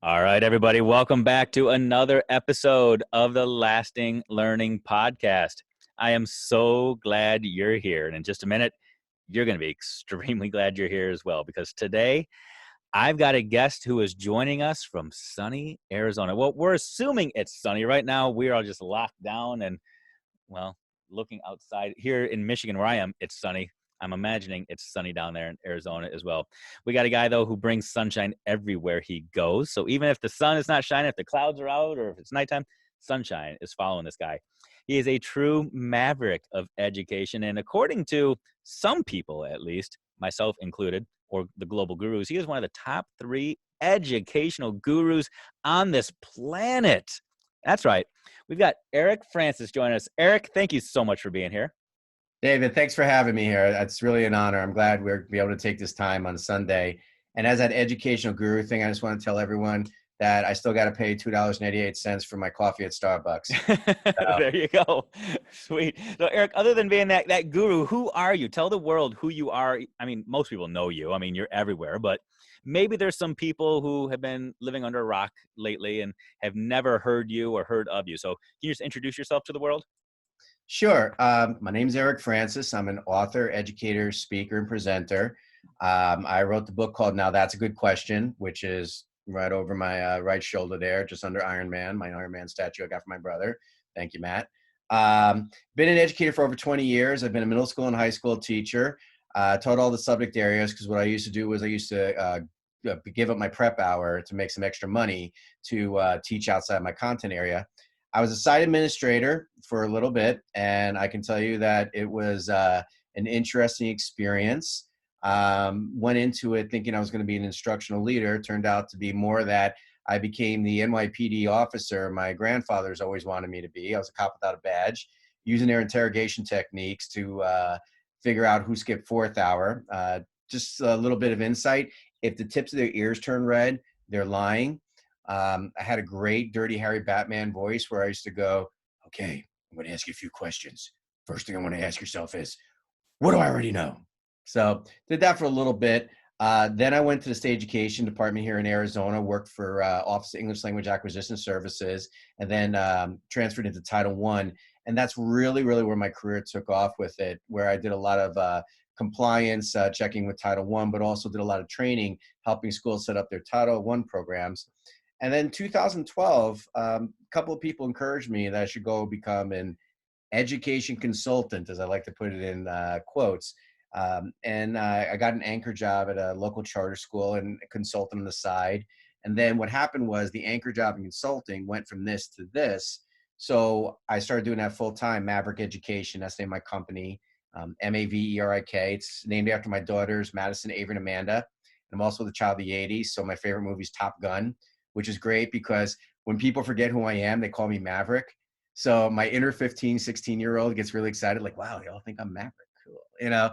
All right, everybody, welcome back to another episode of the Lasting Learning Podcast. I am so glad you're here. And in just a minute, you're going to be extremely glad you're here as well, because today I've got a guest who is joining us from sunny Arizona. Well, we're assuming it's sunny right now. We are all just locked down and, well, looking outside here in Michigan where I am, it's sunny. I'm imagining it's sunny down there in Arizona as well. We got a guy, though, who brings sunshine everywhere he goes. So even if the sun is not shining, if the clouds are out, or if it's nighttime, sunshine is following this guy. He is a true maverick of education. And according to some people, at least, myself included, or the global gurus, he is one of the top 3 educational gurus on this planet. That's right. We've got Erik Francis joining us. Erik, thank you so much for being here. David, thanks for having me here. It's really an honor. I'm glad we're be able to take this time on Sunday. And as that educational guru thing, I just want to tell everyone that I still got to pay $2.88 for my coffee at Starbucks. There you go. Sweet. So Erik, other than being that guru, who are you? Tell the world who you are. I mean, most people know you. I mean, you're everywhere, but maybe there's some people who have been living under a rock lately and have never heard you or heard of you. So can you just introduce yourself to the world? Sure. My name is Erik Francis. I'm an author, educator, speaker, and presenter. I wrote the book called Now That's a Good Question, which is right over my right shoulder there, just under Iron Man, my Iron Man statue I got from my brother. Thank you, Matt. Been an educator for over 20 years. I've been a middle school and high school teacher. Taught all the subject areas because what I used to do was I used to give up my prep hour to make some extra money to teach outside my content area. I was a site administrator for a little bit, and I can tell you that it was an interesting experience. Went into it thinking I was going to be an instructional leader. Turned out to be more that I became the NYPD officer my grandfathers always wanted me to be. I was a cop without a badge, using their interrogation techniques to figure out who skipped 4th hour. Just a little bit of insight. If the tips of their ears turn red, they're lying. I had a great Dirty Harry Batman voice where I used to go, okay, I'm going to ask you a few questions. First thing I want to ask yourself is, what do I already know? So did that for a little bit. Then I went to the state education department here in Arizona, worked for Office of English Language Acquisition Services, and then transferred into Title I. And that's really, really where my career took off with it, where I did a lot of compliance, checking with Title I, but also did a lot of training, helping schools set up their Title I programs. And then 2012, a couple of people encouraged me that I should go become an education consultant, as I like to put it in quotes. And I got an anchor job at a local charter school and a consultant on the side. And then what happened was the anchor job in consulting went from this to this. So I started doing that full time, Maverik Education. That's the name of my company, Maverik. It's named after my daughters, Madison, Avery, and Amanda. And I'm also the child of the 80s. So my favorite movie is Top Gun, which is great because when people forget who I am, they call me Maverik. So my inner 15, 16-year-old gets really excited, like, wow, y'all think I'm Maverik. Cool, you know?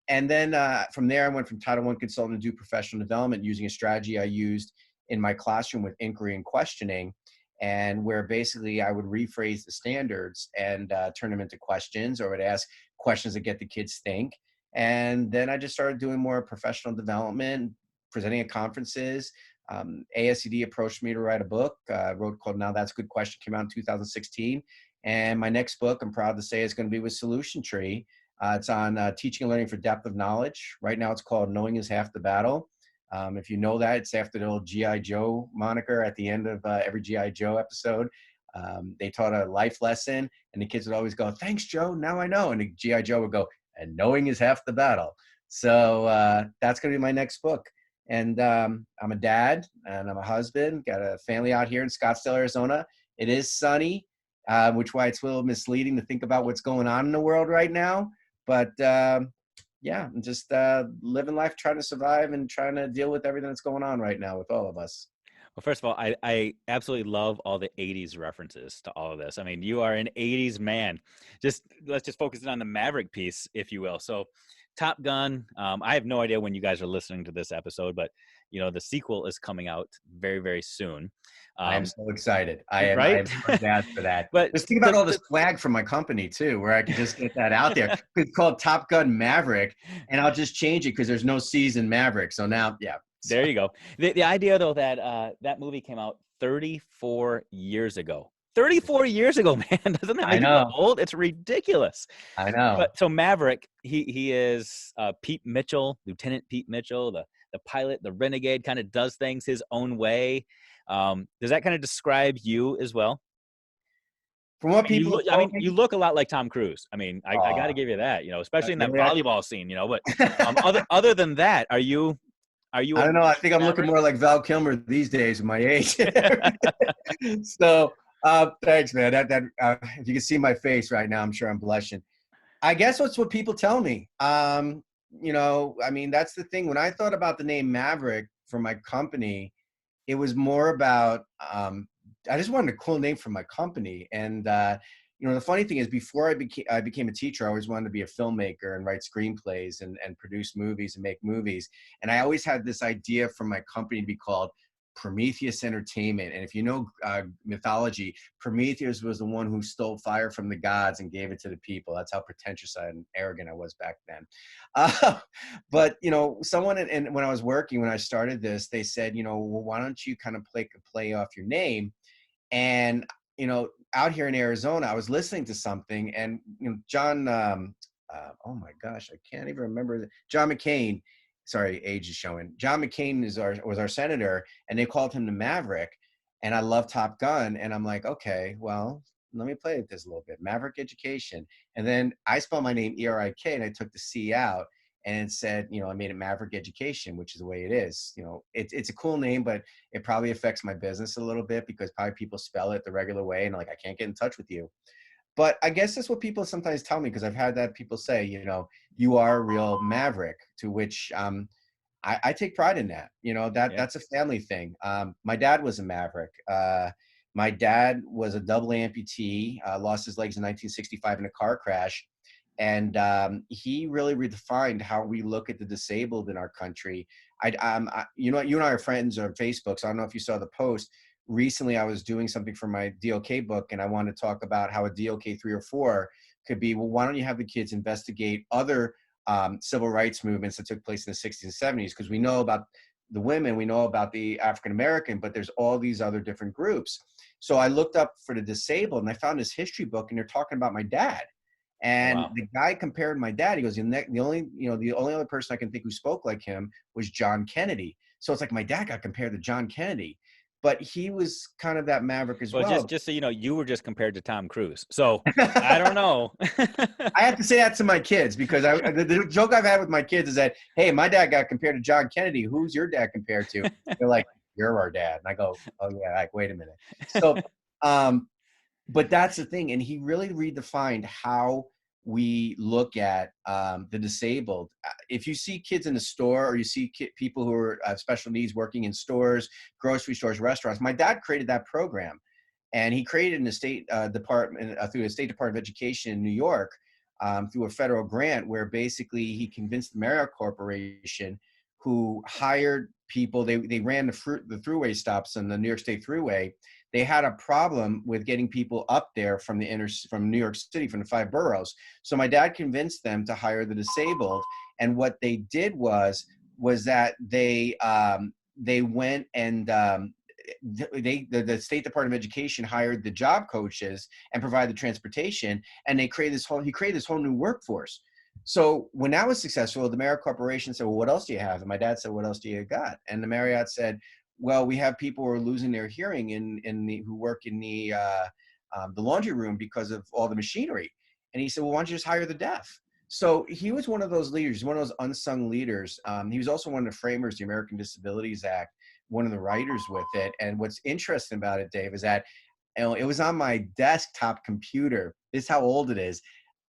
And then from there, I went from Title I consultant to do professional development using a strategy I used in my classroom with inquiry and questioning, and where basically I would rephrase the standards and turn them into questions, or would ask questions that get the kids think. And then I just started doing more professional development, presenting at conferences. ASCD approached me to write a book. Wrote called Now That's a Good Question, came out in 2016. And my next book, I'm proud to say, is going to be with Solution Tree. It's on teaching and learning for depth of knowledge. Right now it's called Knowing is Half the Battle. If you know that, it's after the old G.I. Joe moniker at the end of every G.I. Joe episode. They taught a life lesson, and the kids would always go, thanks, Joe, now I know. And the G.I. Joe would go, and knowing is half the battle. So that's going to be my next book. And I'm a dad, and I'm a husband, got a family out here in Scottsdale, Arizona. It is sunny, which is why it's a little misleading to think about what's going on in the world right now. But yeah, I'm just living life, trying to survive and trying to deal with everything that's going on right now with all of us. Well, first of all, I absolutely love all the 80s references to all of this. I mean, you are an 80s man. Let's just focus in on the Maverik piece, if you will. So Top Gun, I have no idea when you guys are listening to this episode, but you know, the sequel is coming out very, very soon. I am so excited. I am right? so glad for that. But just think about all this swag from my company too, where I can just get that out there. It's called Top Gun Maverik, and I'll just change it because there's no C's in Maverik. So now, yeah, There you go. The idea though that that movie came out 34 years ago. 34 years ago, man. Doesn't that I make you feel know. old? It's ridiculous. I know. But so Maverik, he is Pete Mitchell, Lieutenant Pete Mitchell, the pilot, the renegade, kind of does things his own way. Does that kind of describe you as well? From I what mean, you people look. have I told mean, you me, look a lot like Tom Cruise. I mean, I got to oh, give you that. You know, especially in that really, volleyball scene. You know, but other than that, are you I a don't know. I think I'm looking Maverick? more like Val Kilmer these days at my age. So, thanks, man. If you can see my face right now, I'm sure I'm blushing. I guess that's what people tell me. I mean, that's the thing. When I thought about the name Maverick for my company, it was more about I just wanted a cool name for my company. And the funny thing is, before I became a teacher, I always wanted to be a filmmaker and write screenplays and produce movies and make movies. And I always had this idea for my company to be called Prometheus Entertainment. And if you know mythology, Prometheus was the one who stole fire from the gods and gave it to the people. That's how pretentious and arrogant I was back then. Uh, but someone and when I was working, when I started this, they said, well, why don't you kind of play off your name? And out here in Arizona, I was listening to something, and John, oh my gosh, I can't even remember. John McCain, sorry, age is showing. John McCain was our senator, and they called him the Maverick. And I love Top Gun, and I'm like, okay, well, let me play with this a little bit. Maverick Education, and then I spelled my name Erik, and I took the C out, and it said, I made it Maverick Education, which is the way it is. It's a cool name, but it probably affects my business a little bit because probably people spell it the regular way and like, I can't get in touch with you. But I guess that's what people sometimes tell me, because I've had that people say, you are a real Maverick, to which I take pride in that. Yeah. That's a family thing. My dad was a Maverick. My dad was a double amputee, lost his legs in 1965 in a car crash. And he really redefined how we look at the disabled in our country. You and I are friends on Facebook, so I don't know if you saw the post. Recently, I was doing something for my DOK book, and I wanted to talk about how a DOK 3 or 4 could be, well, why don't you have the kids investigate other civil rights movements that took place in the 60s and 70s? Because we know about the women, we know about the African American, but there's all these other different groups. So I looked up for the disabled, and I found this history book, and they're talking about my dad. Oh, And wow. the guy compared my dad. He goes, the only other person I can think who spoke like him was John Kennedy. So it's like my dad got compared to John Kennedy, but he was kind of that Maverick as Well, just well. just so you know, you were just compared to Tom Cruise. So I don't know. I have to say that to my kids, because the joke I've had with my kids is that, hey, my dad got compared to John Kennedy. Who's your dad compared to? They're like, you're our dad. And I go, oh yeah, like, wait a minute. So, but that's the thing. And he really redefined how we look at the disabled. If you see kids in the store, or you see people who are special needs working in stores, grocery stores, restaurants, my dad created that program. And he created in the state department, through the State Department of Education in New York, through a federal grant, where basically he convinced the Marriott Corporation, who hired people. They ran the thruway stops on the New York State Thruway. They had a problem with getting people up there from New York City, from the 5 boroughs. So my dad convinced them to hire the disabled. And what they did was that they went and the State Department of Education hired the job coaches and provided the transportation, and he created this whole new workforce. So when that was successful, the Marriott Corporation said, well, what else do you have? And my dad said, what else do you got? And the Marriott said, well, we have people who are losing their hearing who work in the laundry room because of all the machinery. And he said, well, why don't you just hire the deaf? So he was one of those leaders, one of those unsung leaders. He was also one of the framers of the American Disabilities Act, one of the writers with it. And what's interesting about it, Dave, is that it was on my desktop computer. This is how old it is.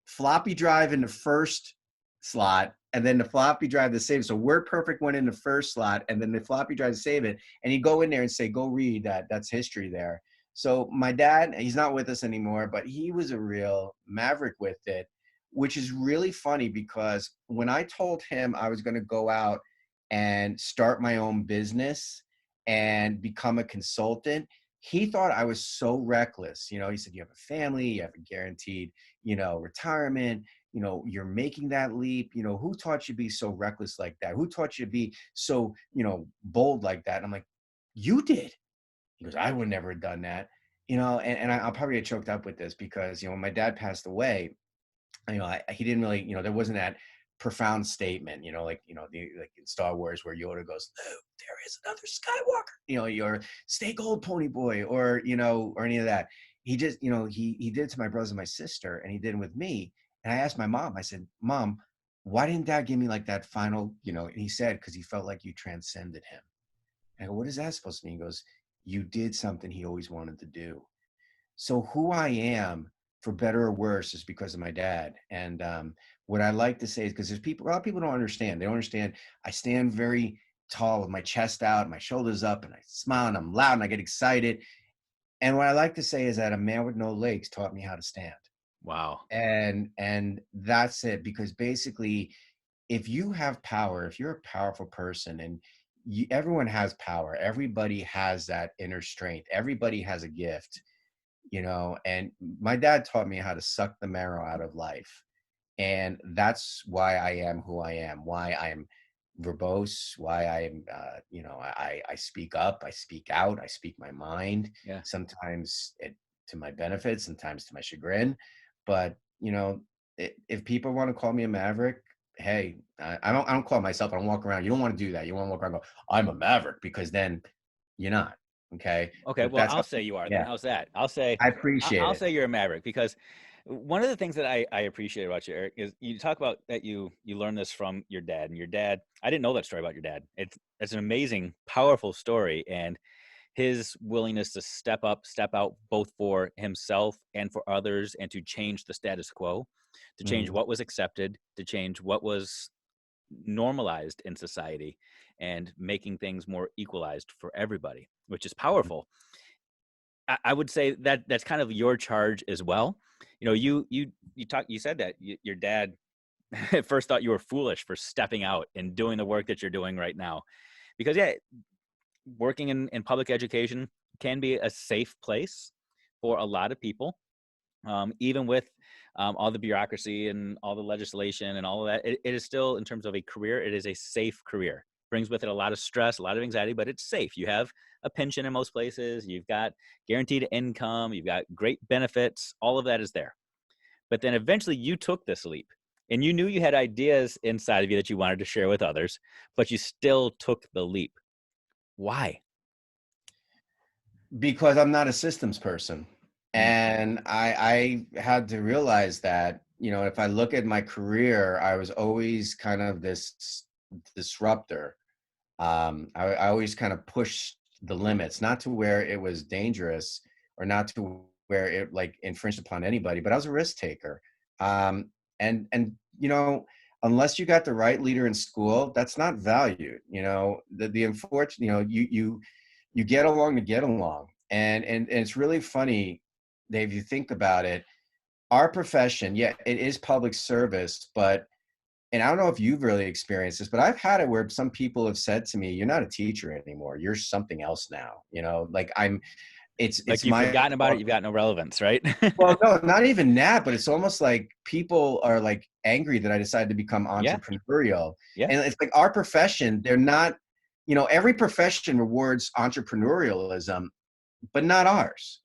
Floppy drive in the first slot, and then the floppy drive to save it. So WordPerfect went in the first slot, and then the floppy drive to save it. And you go in there and say, go read that. That's history there. So my dad, he's not with us anymore, but he was a real maverick with it, which is really funny, because when I told him I was going to go out and start my own business and become a consultant, he thought I was so reckless. He said, you have a family, you have a guaranteed, retirement, you're making that leap. Who taught you to be so reckless like that? Who taught you to be so, bold like that? And I'm like, you did. He goes, I would never have done that. And I'll probably get choked up with this because, when my dad passed away, he didn't really, there wasn't that profound statement, like in Star Wars where Yoda goes, Luke, there is another Skywalker, your stay gold pony boy, or, or any of that. He just, he did it to my brothers and my sister, and he did it with me. And I asked my mom, I said, Mom, why didn't Dad give me like that final, and he said, because he felt like you transcended him. I go, what is that supposed to mean? He goes, you did something he always wanted to do. So who I am, for better or worse, is because of my dad. And what I like to say is, because a lot of people don't understand. They don't understand. I stand very tall with my chest out, my shoulders up, and I smile, and I'm loud, and I get excited. And what I like to say is that a man with no legs taught me how to stand. Wow. And that's it. Because basically, if you have power, if you're a powerful person, and everyone has power, everybody has that inner strength, everybody has a gift. And my dad taught me how to suck the marrow out of life. And that's why I am who I am, why I'm verbose, why I am, I speak up, I speak out, I speak my mind, Yeah. sometimes to my benefit, sometimes to my chagrin. But, if people want to call me a maverick, hey, I don't call myself, I don't walk around. You don't want to do that. You want to walk around and go, I'm a maverick, because then you're not. Okay. Okay, But well, that's how, I'll say you are then. yeah, How's that? I'll say I appreciate I'll it. say you're a maverick because one of the things that I appreciate about you, Eric, is you talk about that you learned this from your dad, and your dad. I didn't know that story about your dad. It's an amazing, powerful story, and his willingness to step up, step out, both for himself and for others, and to change the status quo, to change Mhm. what was accepted, to change what was normalized in society, and making things more equalized for everybody, which is powerful. I would say that that's kind of your charge as well. You said that your dad at first thought you were foolish for stepping out and doing the work that you're doing right now, because yeah, working in public education can be a safe place for a lot of people, even with all the bureaucracy and all the legislation and all of that. It is still, in terms of a career, it is a safe career. Brings with it a lot of stress, a lot of anxiety, but it's safe. You have a pension in most places. You've got guaranteed income. You've got great benefits. All of that is there. But then eventually you took this leap, and you knew you had ideas inside of you that you wanted to share with others, but you still took the leap. Why? Because I'm not a systems person. Mm, And I had to realize that, if I look at my career, I was always kind of this disruptor. I always kind of pushed the limits, not to where it was dangerous, or not to where it like infringed upon anybody, but I was a risk taker. Um, and unless you got the right leader in school, that's not valued. The unfortunate, you get along to get along. And it's really funny, Dave, you think about it, our profession, yeah, it is public service, but, and I don't know if you've really experienced this, but I've had it where some people have said to me, you're not a teacher anymore, you're something else now. Like like it's you've my forgotten about it. You've got no relevance, right? well, no, not even that, but it's almost like people are like angry that I decided to become Yeah. entrepreneurial. Yeah. And it's like our profession, they're not, every profession rewards entrepreneurialism, but not ours.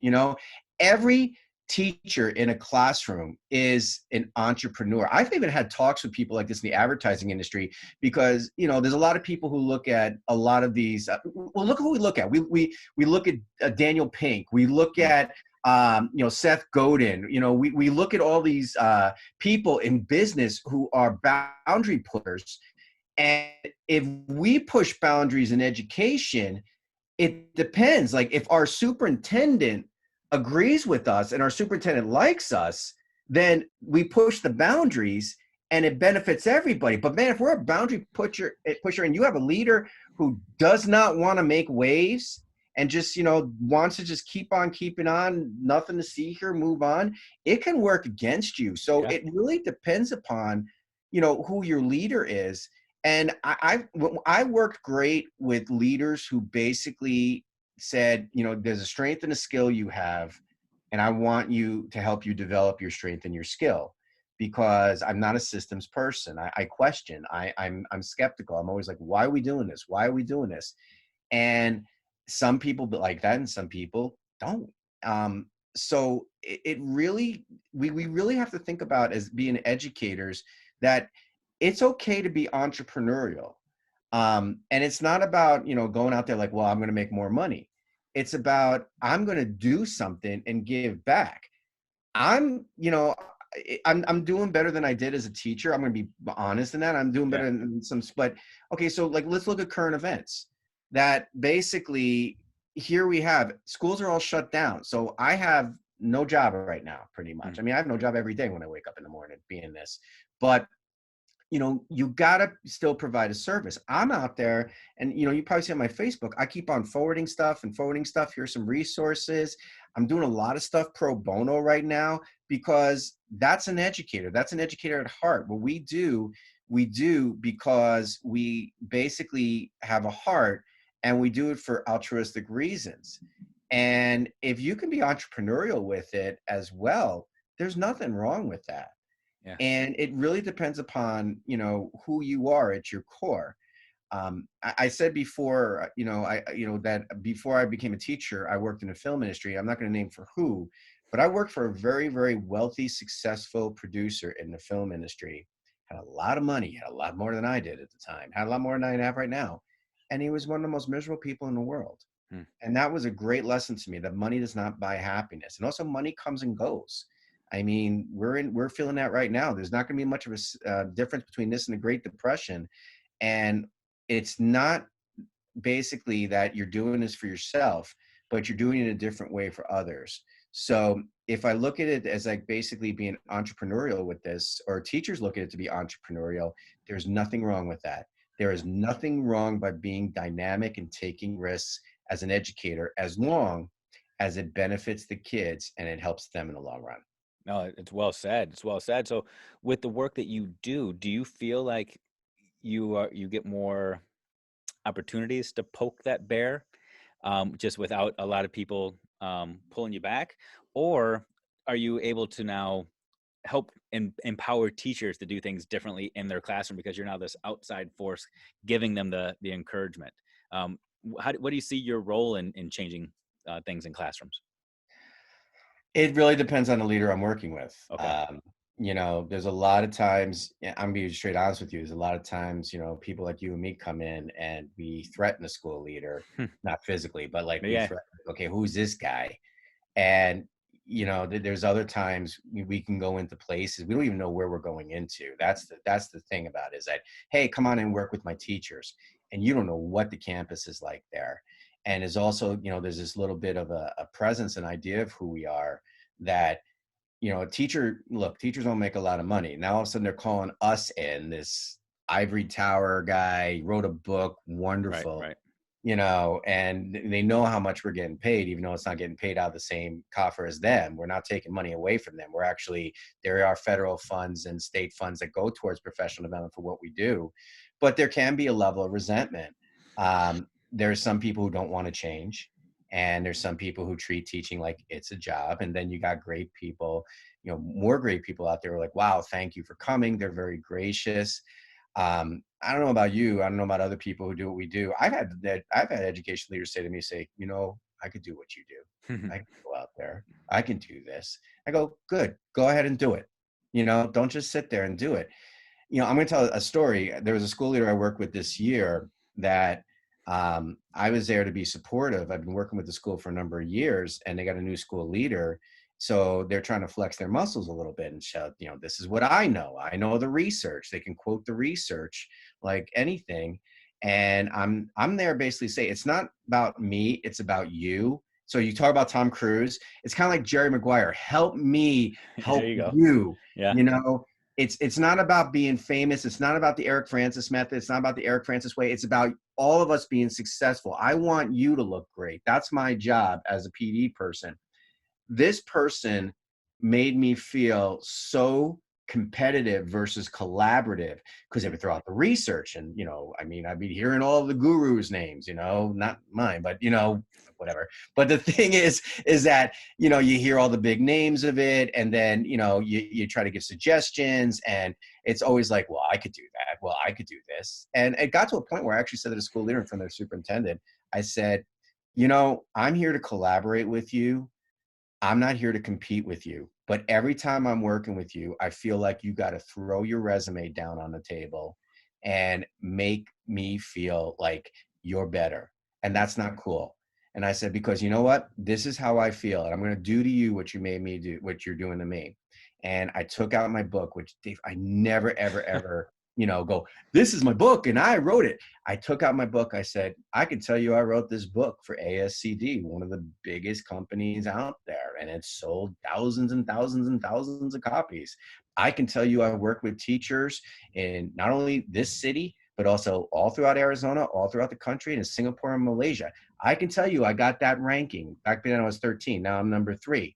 Every teacher in a classroom is an entrepreneur. I've even had talks with people like this in the advertising industry, because there's a lot of people who look at a lot of these. Well, look who we look at. We look at Daniel Pink. We look Mm, at Seth Godin. We look at all these people in business who are boundary pushers. And if we push boundaries in education, it depends. Like if our superintendent agrees with us and our superintendent likes us, then we push the boundaries and it benefits everybody. But man, if we're a boundary pusher and you have a leader who does not want to make waves and just, wants to just keep on keeping on, nothing to see here, move on, it can work against you. So yeah. it really depends upon, who your leader is. And I worked great with leaders who basically said, there's a strength and a skill you have, and I want you to help you develop your strength and your skill. because I'm not a systems person. I question. I'm skeptical. I'm always like, why are we doing this? Why are we doing this? And some people like that, and some people don't. Um, so it really, we really have to think about, as being educators, that it's okay to be entrepreneurial. And it's not about, going out there like, well, I'm going to make more money. It's about, I'm going to do something and give back. I'm, I'm doing better than I did as a teacher. I'm going to be honest in that. I'm doing Yeah. better than some, but okay. So like, let's look at current events that basically, here we have, schools are all shut down. So I have no job right now, pretty much. Mm. I mean, I have no job every day when I wake up in the morning being this, but you gotta still provide a service. I'm out there, and you probably see on my Facebook, I keep on forwarding stuff and forwarding stuff. Here's some resources. I'm doing a lot of stuff pro bono right now, because that's an educator. That's an educator at heart. What we do because we basically have a heart, and we do it for altruistic reasons. And if you can be entrepreneurial with it as well, there's nothing wrong with that. Yeah. And it really depends upon who you are at your core. I said before, that before I became a teacher, I worked in the film industry. I'm not going to name for who, but I worked for a very, very wealthy, successful producer in the film industry. Had a lot of money, had a lot more than I did at the time, had a lot more than I have right now. And he was one of the most miserable people in the world. Mm. And that was a great lesson to me, that money does not buy happiness. And also, money comes and goes. I mean, we're feeling that right now. There's not going to be much of a difference between this and the Great Depression. And it's not basically that you're doing this for yourself, but you're doing it in a different way for others. So if I look at it as like basically being entrepreneurial with this, or teachers look at it to be entrepreneurial, there's nothing wrong with that. There is nothing wrong by being dynamic and taking risks as an educator, as long as it benefits the kids and it helps them in the long run. No, it's well said. It's well said. So, with the work that you do you feel like you get more opportunities to poke that bear, just without a lot of people pulling you back, or are you able to now help empower teachers to do things differently in their classroom because you're now this outside force giving them the encouragement? What do you see your role in changing things in classrooms? It really depends on the leader I'm working with. Okay. There's a lot of times, yeah, I'm being straight honest with you, there's a lot of times, people like you and me come in and we threaten the school leader, not physically, but like we Yeah. threaten, okay, who's this guy? And, there's other times we can go into places we don't even know where we're going into. That's the thing about it, is that, hey, come on and work with my teachers. And you don't know what the campus is like there. And is also, there's this little bit of a presence and idea of who we are, that a teacher, look, teachers don't make a lot of money. Now all of a sudden they're calling us in, this ivory tower guy wrote a book, Right. wonderful, Right. and they know how much we're getting paid, even though it's not getting paid out of the same coffer as them. We're not taking money away from them. We're actually, there are federal funds and state funds that go towards professional development for what we do. But there can be a level of resentment. There's some people who don't want to change. And there's some people who treat teaching like it's a job. And then you got great people, more great people out there who are like, wow, thank you for coming. They're very gracious. I don't know about you. I don't know about other people who do what we do. I've had education leaders say to me, say, I could do what you do. I can go out there. I can do this. I go, good. Go ahead and do it. Don't just sit there and do it. I'm going to tell a story. There was a school leader I worked with this year that I was there to be supportive. I've been working with the school for a number of years, and they got a new school leader. So they're trying to flex their muscles a little bit and shout, this is what I know. I know the research. They can quote the research like anything. And I'm there basically say, it's not about me, it's about you. So you talk about Tom Cruise. It's kind of like Jerry Maguire. Help me There help you go. you. Yeah. It's not about being famous. It's not about the Erik Francis method. It's not about the Erik Francis way. It's about all of us being successful. I want you to look great. That's my job as a PD person. This person made me feel so competitive versus collaborative, because if you throw out the research and, I mean, I'd be hearing all the gurus' names, not mine, but, whatever. But the thing is that, you hear all the big names of it, and then, you try to give suggestions, and it's always like, well, I could do that. Well, I could do this. And it got to a point where I actually said to the school leader in front of their superintendent, I said, I'm here to collaborate with you. I'm not here to compete with you, but every time I'm working with you, I feel like you got to throw your resume down on the table and make me feel like you're better. And that's not cool. And I said, because you know what? This is how I feel. And I'm going to do to you what you made me do, what you're doing to me. And I took out my book, which Dave, I never, ever, ever, go, this is my book and I wrote it. I took out my book. I said, I can tell you I wrote this book for ASCD, one of the biggest companies out there, and it's sold thousands and thousands and thousands of copies. I can tell you I work with teachers in not only this city, but also all throughout Arizona, all throughout the country, and in Singapore and Malaysia. I can tell you I got that ranking. Back then I was 13. Now I'm number 3.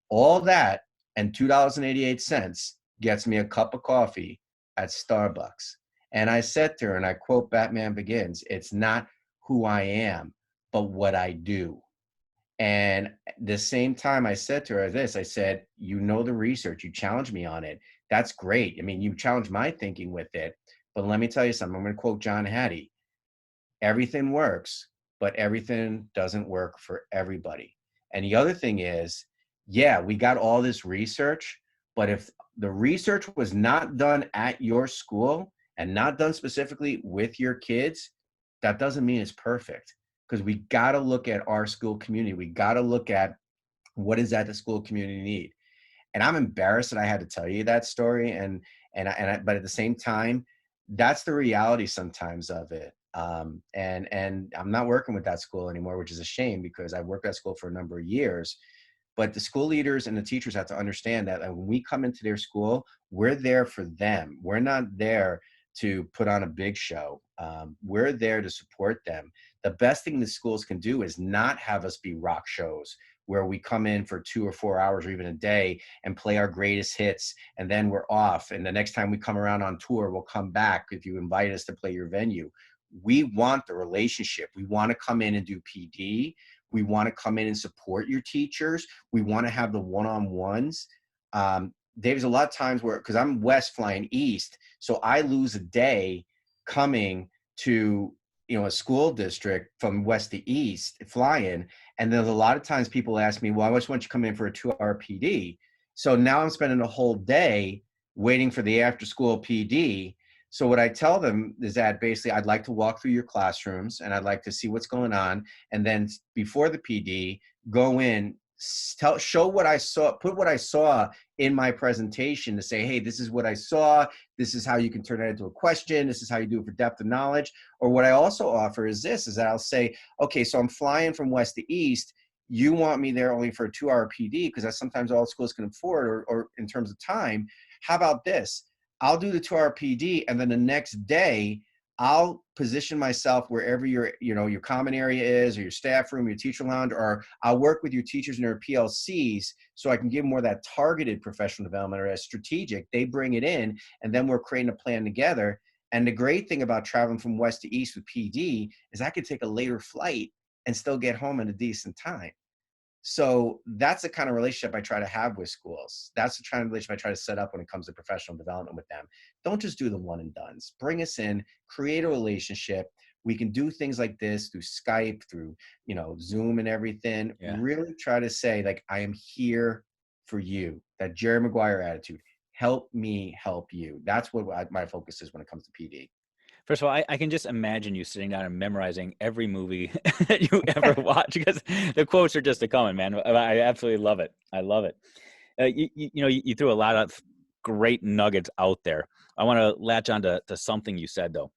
All that and $2.88 gets me a cup of coffee at Starbucks. And I said to her, and I quote Batman Begins, it's not who I am, but what I do. And the same time I said to her this, I said, the research, you challenged me on it. That's great. I mean, you challenged my thinking with it. But let me tell you something. I'm going to quote John Hattie. Everything works, but everything doesn't work for everybody. And the other thing is, yeah, we got all this research, but if the research was not done at your school and not done specifically with your kids, that doesn't mean it's perfect, because we got to look at our school community. We got to look at what is that the school community need. And I'm embarrassed that I had to tell you that story. But at the same time, that's the reality sometimes of it. And I'm not working with that school anymore, which is a shame, because I worked at school for a number of years. But the school leaders and the teachers have to understand that when we come into their school, we're there for them. We're not there to put on a big show. We're there to support them. The best thing the schools can do is not have us be rock shows where we come in for 2 or 4 hours or even a day and play our greatest hits, and then we're off. And the next time we come around on tour, we'll come back if you invite us to play your venue. We want the relationship. We want to come in and do PD. We want to come in and support your teachers. We want to have the one-on-ones. There's a lot of times where, because I'm west flying east, so I lose a day coming to a school district from west to east flying. And there's a lot of times people ask me, well, I just want you to come in for a 2-hour PD. So now I'm spending a whole day waiting for the after school PD. So what I tell them is that basically I'd like to walk through your classrooms and I'd like to see what's going on. And then before the PD, go in, show what I saw, put what I saw in my presentation to say, hey, this is what I saw. This is how you can turn it into a question. This is how you do it for depth of knowledge. Or what I also offer is this, is that I'll say, okay, so I'm flying from west to east. You want me there only for a 2-hour PD because that's sometimes all schools can afford, or in terms of time. How about this? I'll do the 2-hour PD, and then the next day I'll position myself wherever your common area is, or your staff room, your teacher lounge, or I'll work with your teachers and their PLCs so I can give more of that targeted professional development, or as strategic. They bring it in, and then we're creating a plan together. And the great thing about traveling from west to east with PD is I could take a later flight and still get home in a decent time. So that's the kind of relationship I try to have with schools. That's the kind of relationship I try to set up when it comes to professional development with them. Don't just do the one and dones. Bring us in, create a relationship. We can do things like this through Skype, through, Zoom and everything. Yeah. Really try to say, like, I am here for you. That Jerry Maguire attitude. Help me help you. That's what my focus is when it comes to PD. First of all, I can just imagine you sitting down and memorizing every movie that you ever watch, because the quotes are just a coming, man. I absolutely love it. I love it. You threw a lot of great nuggets out there. I want to latch on to something you said, though.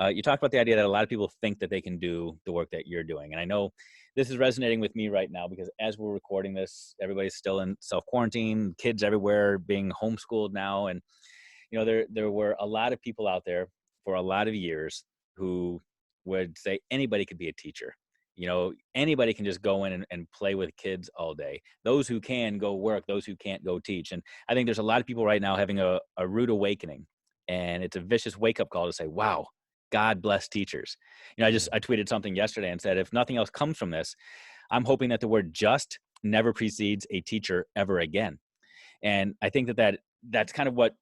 You talked about the idea that a lot of people think that they can do the work that you're doing. And I know this is resonating with me right now, because as we're recording this, everybody's still in self-quarantine, kids everywhere being homeschooled now. And, there were a lot of people out there for a lot of years who would say anybody could be a teacher. Anybody can just go in and play with kids all day. Those who can go work, those who can't go teach. And I think there's a lot of people right now having a rude awakening, and it's a vicious wake up call to say, wow, God bless teachers. I tweeted something yesterday and said, if nothing else comes from this, I'm hoping that the word just never precedes a teacher ever again. And I think that's kind of what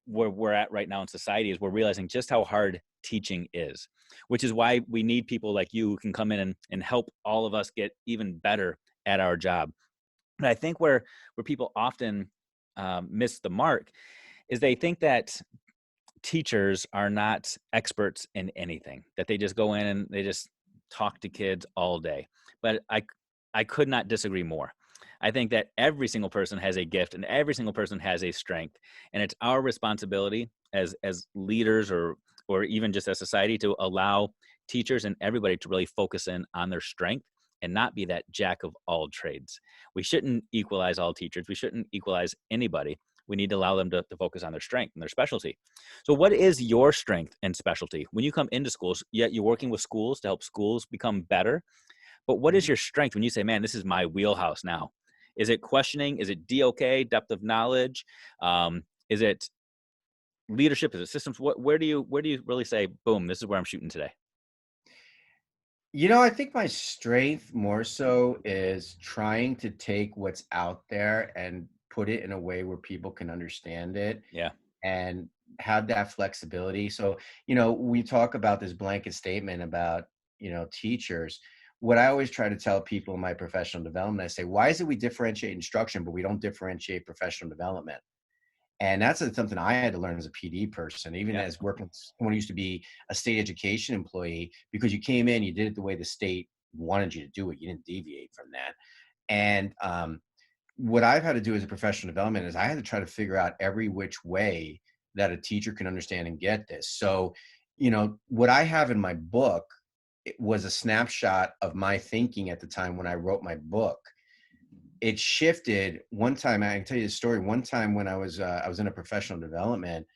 where we're at right now in society, is we're realizing just how hard teaching is, which is why we need people like you who can come in and help all of us get even better at our job. And I think where people often miss the mark is they think that teachers are not experts in anything, that they just go in and they just talk to kids all day. But I could not disagree more. I think that every single person has a gift and every single person has a strength, and it's our responsibility as leaders or even just as society to allow teachers and everybody to really focus in on their strength and not be that jack of all trades. We shouldn't equalize all teachers. We shouldn't equalize anybody. We need to allow them to focus on their strength and their specialty. So what is your strength and specialty? When you come into schools, yet you're working with schools to help schools become better, but what is Mhm. your strength when you say, man, this is my wheelhouse now? Is it questioning? Is it DOK, depth of knowledge? Is it leadership? Is it systems? Where do you really say, boom, this is where I'm shooting today? I think my strength more so is trying to take what's out there and put it in a way where people can understand it Yeah. and have that flexibility. So, we talk about this blanket statement about, teachers. What I always try to tell people in my professional development, I say, why is it we differentiate instruction, but we don't differentiate professional development? And that's something I had to learn as a PD person, even Yeah. as working with someone who used to be a state education employee, because you came in, you did it the way the state wanted you to do it. You didn't deviate from that. And what I've had to do as a professional development is I had to try to figure out every which way that a teacher can understand and get this. So, what I have in my book, it was a snapshot of my thinking at the time when I wrote my book. It shifted one time. I can tell you the story. One time when I was in a professional development,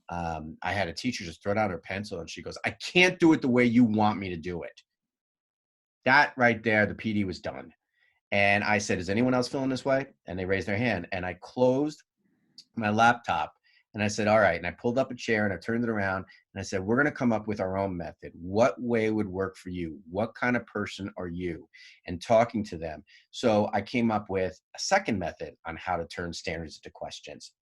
I had a teacher just throw down her pencil and she goes, "I can't do it the way you want me to do it." That right there, the PD was done. And I said, "Is anyone else feeling this way?" And they raised their hand. And I closed my laptop and I said, "All right." And I pulled up a chair and I turned it around and I said, "We're going to come up with our own method. What way would work for you? What kind of person are you?" And talking to them. So I came up with a second method on how to turn standards into questions.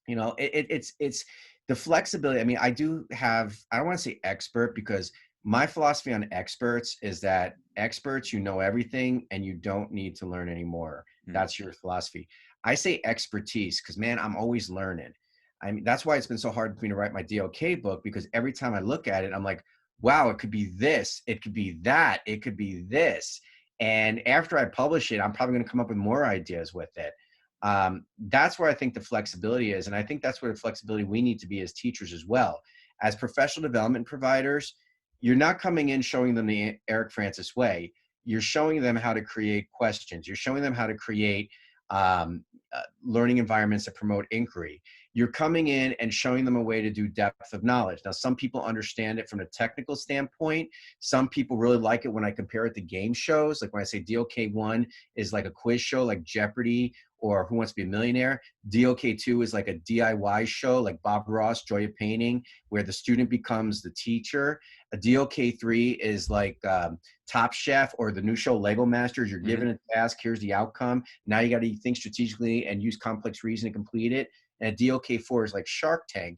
It's the flexibility. I mean, I don't want to say expert, because my philosophy on experts is that experts, you know everything and you don't need to learn anymore. Mm. That's your philosophy. I say expertise because, man, I'm always learning. I mean, that's why it's been so hard for me to write my DOK book, because every time I look at it, I'm like, wow, it could be this, it could be that, it could be this. And after I publish it, I'm probably going to come up with more ideas with it. That's where I think the flexibility is. And I think that's where the flexibility we need to be as teachers as well. As professional development providers, you're not coming in showing them the Erik Francis way. You're showing them how to create questions. You're showing them how to create learning environments that promote inquiry. You're coming in and showing them a way to do depth of knowledge. Now, some people understand it from a technical standpoint. Some people really like it when I compare it to game shows. Like when I say DOK1 is like a quiz show like Jeopardy or Who Wants to Be a Millionaire. DOK2 is like a DIY show like Bob Ross, Joy of Painting, where the student becomes the teacher. A DOK3 is like Top Chef or the new show Lego Masters. You're Hmm. given a task, here's the outcome. Now you got to think strategically and use complex reasoning to complete it. And a DOK4 is like Shark Tank.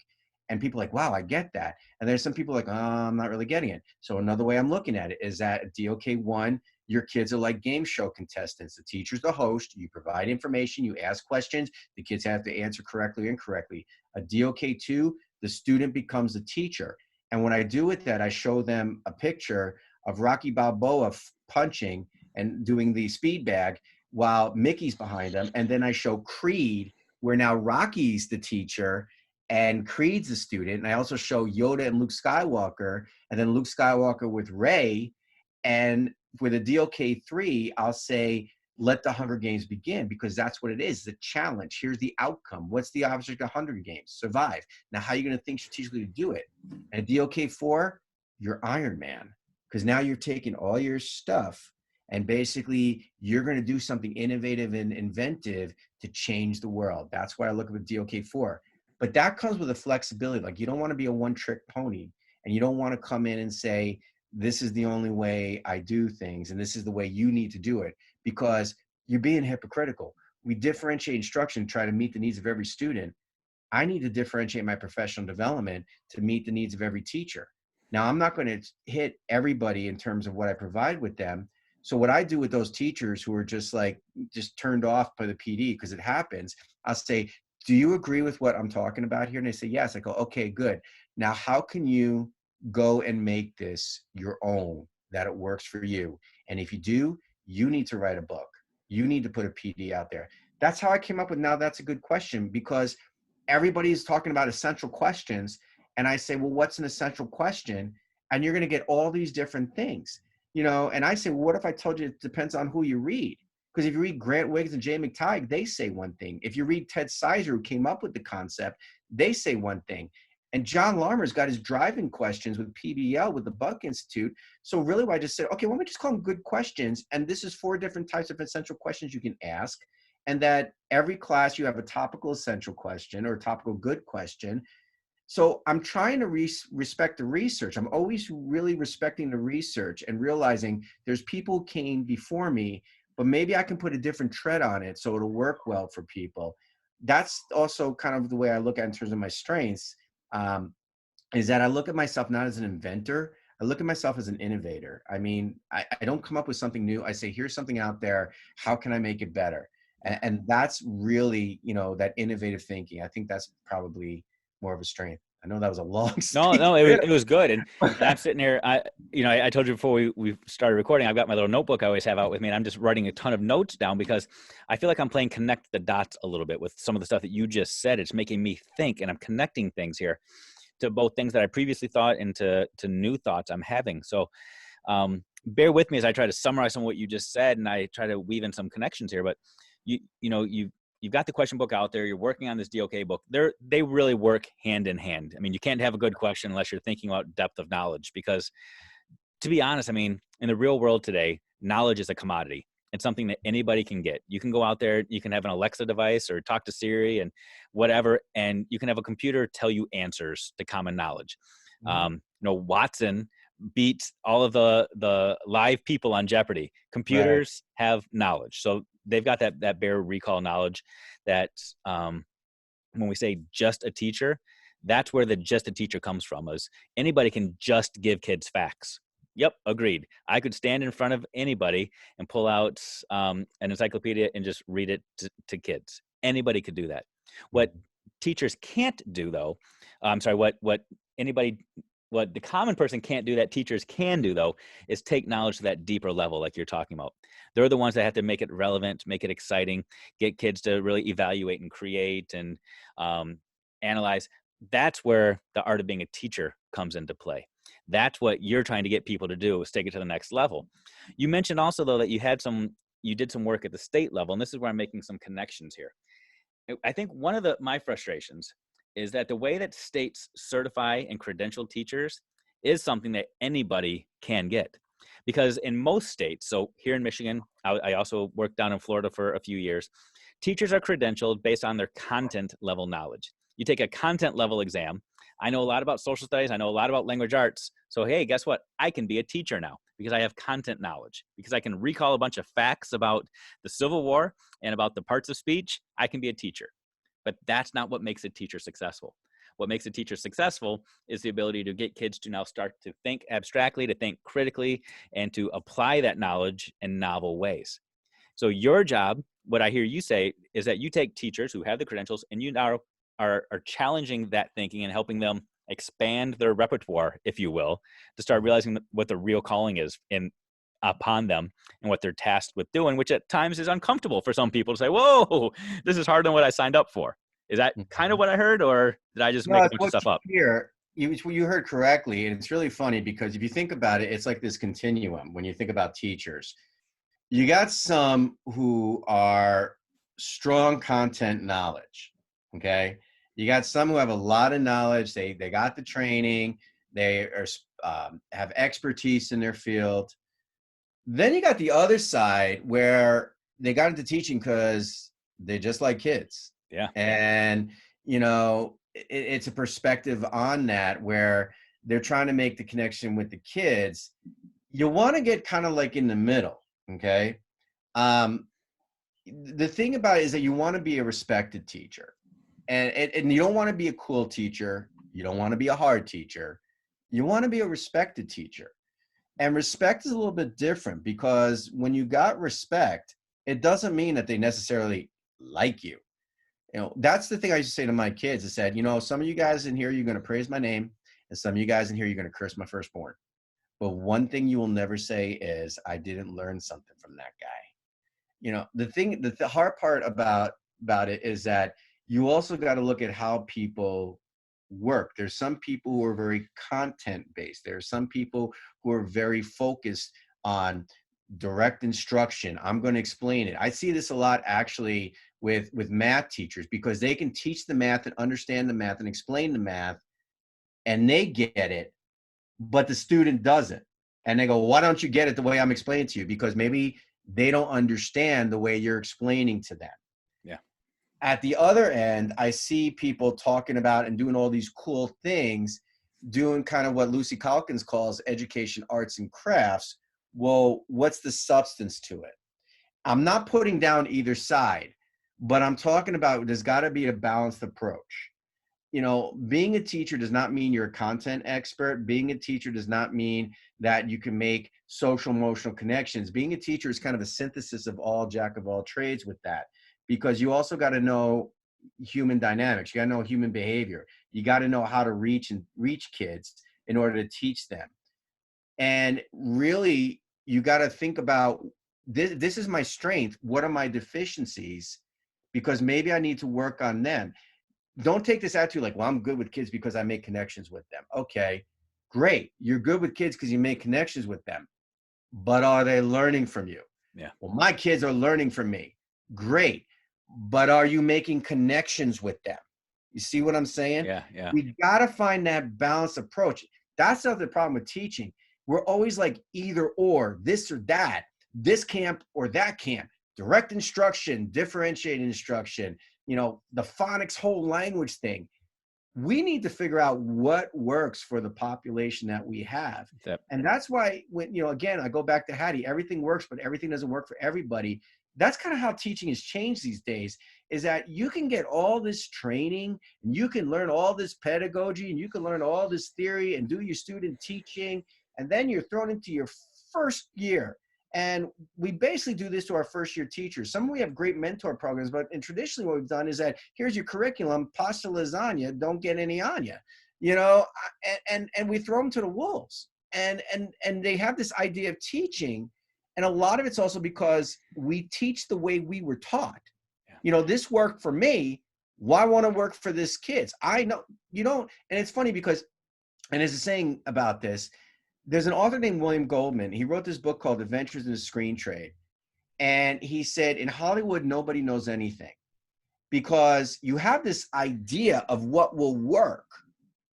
And people are like, wow, I get that. And there's some people like, oh, I'm not really getting it. So another way I'm looking at it is that DOK1, your kids are like game show contestants. The teacher's the host. You provide information. You ask questions. The kids have to answer correctly or incorrectly. A DOK2, the student becomes the teacher. And when I do with that, I show them a picture of Rocky Balboa punching and doing the speed bag while Mickey's behind him. And then I show Creed, where now Rocky's the teacher and Creed's the student. And I also show Yoda and Luke Skywalker, and then Luke Skywalker with Rey. And with a DOK3, I'll say, let the Hunger Games begin, because that's what it is, the challenge. Here's the outcome. What's the object of Hunger Games? Survive. Now, how are you going to think strategically to do it? And DOK4, you're Iron Man, because now you're taking all your stuff And basically, you're going to do something innovative and inventive to change the world. That's why I look at DOK 4. But that comes with a flexibility. Like, you don't want to be a one-trick pony, and you don't want to come in and say, this is the only way I do things, and this is the way you need to do it, because you're being hypocritical. We differentiate instruction, try to meet the needs of every student. I need to differentiate my professional development to meet the needs of every teacher. Now, I'm not going to hit everybody in terms of what I provide with them. So what I do with those teachers who are just turned off by the PD, because it happens, I'll say, do you agree with what I'm talking about here? And they say, yes. I go, okay, good. Now, how can you go and make this your own, that it works for you? And if you do, you need to write a book. You need to put a PD out there. That's how I came up with Now That's a Good Question, because everybody's talking about essential questions. And I say, well, what's an essential question? And you're going to get all these different things, and I say, well, what if I told you it depends on who you read? Because if you read Grant Wiggs and Jay McTighe, they say one thing. If you read Ted Sizer, who came up with the concept, they say one thing. And John Larmer's got his driving questions with PBL, with the Buck Institute. So really, I just said, okay, why don't we just call them good questions? And this is 4 different types of essential questions you can ask. And that every class you have a topical essential question or a topical good question. So I'm trying to respect the research. I'm always really respecting the research and realizing there's people who came before me, but maybe I can put a different tread on it so it'll work well for people. That's also kind of the way I look at it in terms of my strengths, is that I look at myself not as an inventor. I look at myself as an innovator. I mean, I don't come up with something new. I say, here's something out there. How can I make it better? And that's really, that innovative thinking. I think that's probably more of a strength. I know that was a long No, speech. no, it was good. And I'm sitting here, I told you before we started recording, I've got my little notebook I always have out with me, and I'm just writing a ton of notes down because I feel like I'm playing connect the dots a little bit with some of the stuff that you just said. It's making me think, and I'm connecting things here to both things that I previously thought and to new thoughts I'm having. So bear with me as I try to summarize some of what you just said, and I try to weave in some connections here. But you've got the question book out there. You're working on this DOK book. They really work hand in hand. I mean, you can't have a good question unless you're thinking about depth of knowledge, because to be honest, I mean, in the real world today, knowledge is a commodity. It's something that anybody can get. You can go out there, you can have an Alexa device or talk to Siri and whatever, and you can have a computer tell you answers to common knowledge. Watson beats all of the live people on Jeopardy. Right. Computers have knowledge. So they've got that bare recall knowledge that when we say just a teacher, that's where the just a teacher comes from, is anybody can just give kids facts. Yep, agreed. I could stand in front of anybody and pull out an encyclopedia and just read it to kids. Anybody could do that. What teachers can't do, though, what the common person can't do that teachers can do, though, is take knowledge to that deeper level like you're talking about. They're the ones that have to make it relevant, make it exciting, get kids to really evaluate and create and analyze. That's where the art of being a teacher comes into play. That's what you're trying to get people to do, is take it to the next level. You mentioned also, though, that you did some work at the state level, and this is where I'm making some connections here. I think one of my frustrations is that the way that states certify and credential teachers is something that anybody can get. Because in most states, so here in Michigan, I also worked down in Florida for a few years, teachers are credentialed based on their content level knowledge. You take a content level exam. I know a lot about social studies. I know a lot about language arts. So, hey, guess what? I can be a teacher now because I have content knowledge, because I can recall a bunch of facts about the Civil War and about the parts of speech. I can be a teacher. But that's not what makes a teacher successful. What makes a teacher successful is the ability to get kids to now start to think abstractly, to think critically, and to apply that knowledge in novel ways. So your job, what I hear you say, is that you take teachers who have the credentials and you now are challenging that thinking and helping them expand their repertoire, if you will, to start realizing what the real calling is upon them and what they're tasked with doing, which at times is uncomfortable for some people to say, whoa, this is harder than what I signed up for. Is that kind of what I heard, or did I just No, make a it's bunch of what stuff you up? hear. You heard correctly. And it's really funny because if you think about it, it's like this continuum when you think about teachers. You got some who are strong content knowledge. Okay. You got some who have a lot of knowledge. They got the training. They are have expertise in their field. Then you got the other side where they got into teaching because they just like kids. Yeah. And, it's a perspective on that where they're trying to make the connection with the kids. You want to get kind of like in the middle. Okay. Um, the thing about it is that you want to be a respected teacher, and you don't want to be a cool teacher. You don't want to be a hard teacher. You want to be a respected teacher. And respect is a little bit different because when you got respect, it doesn't mean that they necessarily like you. That's the thing I used to say to my kids. I said, some of you guys in here, you're going to praise my name, and some of you guys in here, you're going to curse my firstborn. But one thing you will never say is, I didn't learn something from that guy. The hard part about it is that you also got to look at how people work. There's some people who are very content based. There are some people who are very focused on direct instruction. I'm going to explain it. I see this a lot actually with math teachers, because they can teach the math and understand the math and explain the math, and they get it, but the student doesn't. And they go, why don't you get it the way I'm explaining to you? Because maybe they don't understand the way you're explaining to them. Yeah. At the other end, I see people talking about and doing all these cool things, doing kind of what Lucy Calkins calls education, arts, and crafts. Well, what's the substance to it? I'm not putting down either side, but I'm talking about there's got to be a balanced approach. Being a teacher does not mean you're a content expert. Being a teacher does not mean that you can make social emotional connections. Being a teacher is kind of a synthesis of all jack of all trades with that, because you also got to know human dynamics. You got to know human behavior. You got to know how to reach kids in order to teach them. And really, you got to think about this. This is my strength. What are my deficiencies? Because maybe I need to work on them. Don't take this attitude like, well, I'm good with kids because I make connections with them. Okay, great. You're good with kids because you make connections with them. But are they learning from you? Yeah. Well, my kids are learning from me. Great. But are you making connections with them? You see what I'm saying? Yeah. Yeah. We got to find that balanced approach. That's not the problem with teaching. We're always like either or, this or that, this camp or that camp, direct instruction, differentiated instruction, the phonics whole language thing. We need to figure out what works for the population that we have. Yep. And that's why again, I go back to Hattie, everything works, but everything doesn't work for everybody. That's kind of how teaching has changed these days, is that you can get all this training and you can learn all this pedagogy and you can learn all this theory and do your student teaching. And then you're thrown into your first year. And we basically do this to our first year teachers. Some we have great mentor programs, but traditionally what we've done is that here's your curriculum, pasta lasagna, don't get any on you, and we throw them to the wolves. And they have this idea of teaching, and a lot of it's also because we teach the way we were taught. Yeah. This worked for me. Why want to work for this kids? I know you don't. And it's funny because, and there's a saying about this. There's an author named William Goldman. He wrote this book called Adventures in the Screen Trade. And he said, in Hollywood, nobody knows anything because you have this idea of what will work.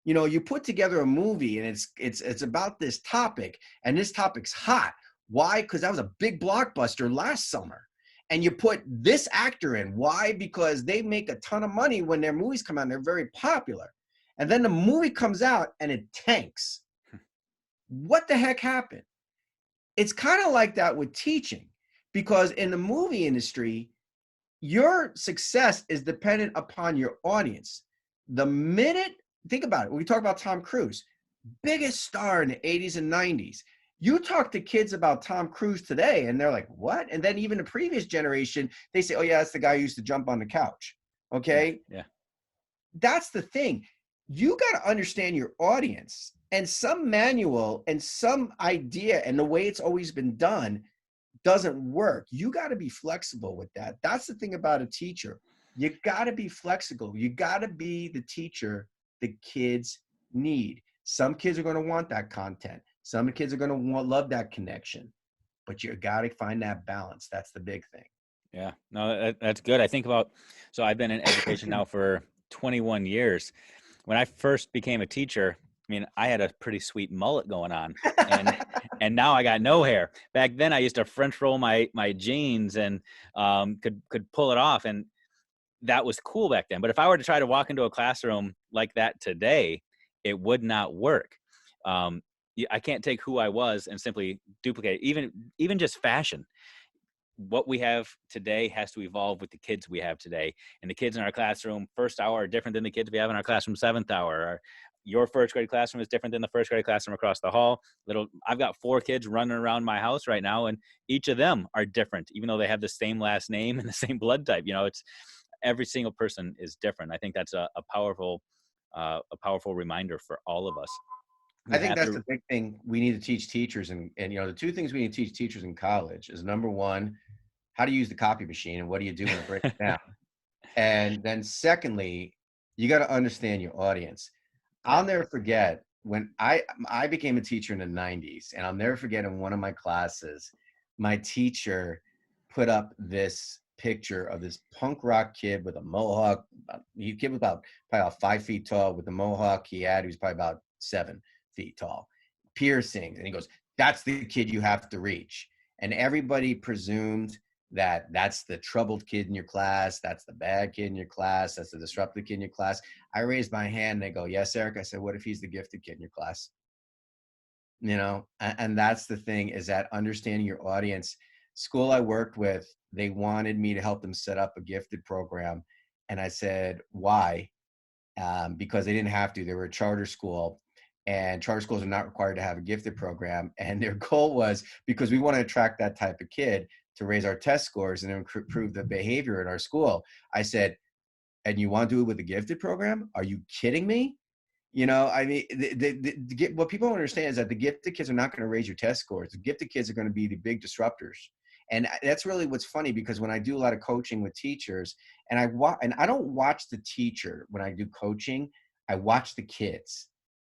You put together a movie and it's about this topic, and this topic's hot. Why? Because that was a big blockbuster last summer. And you put this actor in. Why? Because they make a ton of money when their movies come out and they're very popular. And then the movie comes out and it tanks. What the heck happened? It's kind of like that with teaching, because in the movie industry, your success is dependent upon your audience. The minute, think about it, we talk about Tom Cruise, biggest star in the 80s and 90s. You talk to kids about Tom Cruise today and they're like, what? And then even the previous generation, they say, oh yeah, that's the guy who used to jump on the couch. Okay. Yeah. That's the thing. You got to understand your audience, and some manual and some idea and the way it's always been done doesn't work. You got to be flexible with that. That's the thing about a teacher. You got to be flexible. You got to be the teacher the kids need. Some kids are going to want that content. Some kids are going to love that connection, but you got to find that balance. That's the big thing. Yeah. No, that's good. I think about, so I've been in education now for 21 years. When I first became a teacher, I mean, I had a pretty sweet mullet going on, and and now I got no hair. Back then, I used to French roll my jeans and could pull it off, and that was cool back then. But if I were to try to walk into a classroom like that today, it would not work. Um, I can't take who I was and simply duplicate. Even just fashion, what we have today has to evolve with the kids we have today. And the kids in our classroom first hour are different than the kids we have in our classroom seventh hour. Your first grade classroom is different than the first grade classroom across the hall. I've got 4 kids running around my house right now, and each of them are different, even though they have the same last name and the same blood type. It's every single person is different. I think that's a powerful reminder for all of us. I We think have that's to. the big thing we need to teach teachers, and the two things we need to teach teachers in college is, number one, how to use the copy machine and what do you do when it breaks down. And then secondly, you got to understand your audience. I'll Yeah. never forget when I became a teacher in the 90s, and I'll never forget in one of my classes, my teacher put up this picture of this punk rock kid with a mohawk. He kid was probably about 5 feet tall with the mohawk he was probably about 7 feet tall, piercings, and he goes, "That's the kid you have to reach." And everybody presumed that that's the troubled kid in your class, that's the bad kid in your class, that's the disruptive kid in your class. I raised my hand and they go, "Yes, Eric." I said, "What if he's the gifted kid in your class?" And that's the thing, is that understanding your audience. School I worked with, they wanted me to help them set up a gifted program. And I said, "Why?" Because they didn't have to. They were a charter school, and charter schools are not required to have a gifted program. And their goal was, because we want to attract that type of kid to raise our test scores and improve the behavior in our school. I said, "And you want to do it with a gifted program? Are you kidding me?" I mean, what people don't understand is that the gifted kids are not going to raise your test scores. The gifted kids are going to be the big disruptors. And that's really what's funny, because when I do a lot of coaching with teachers, and I don't watch the teacher when I do coaching, I watch the kids.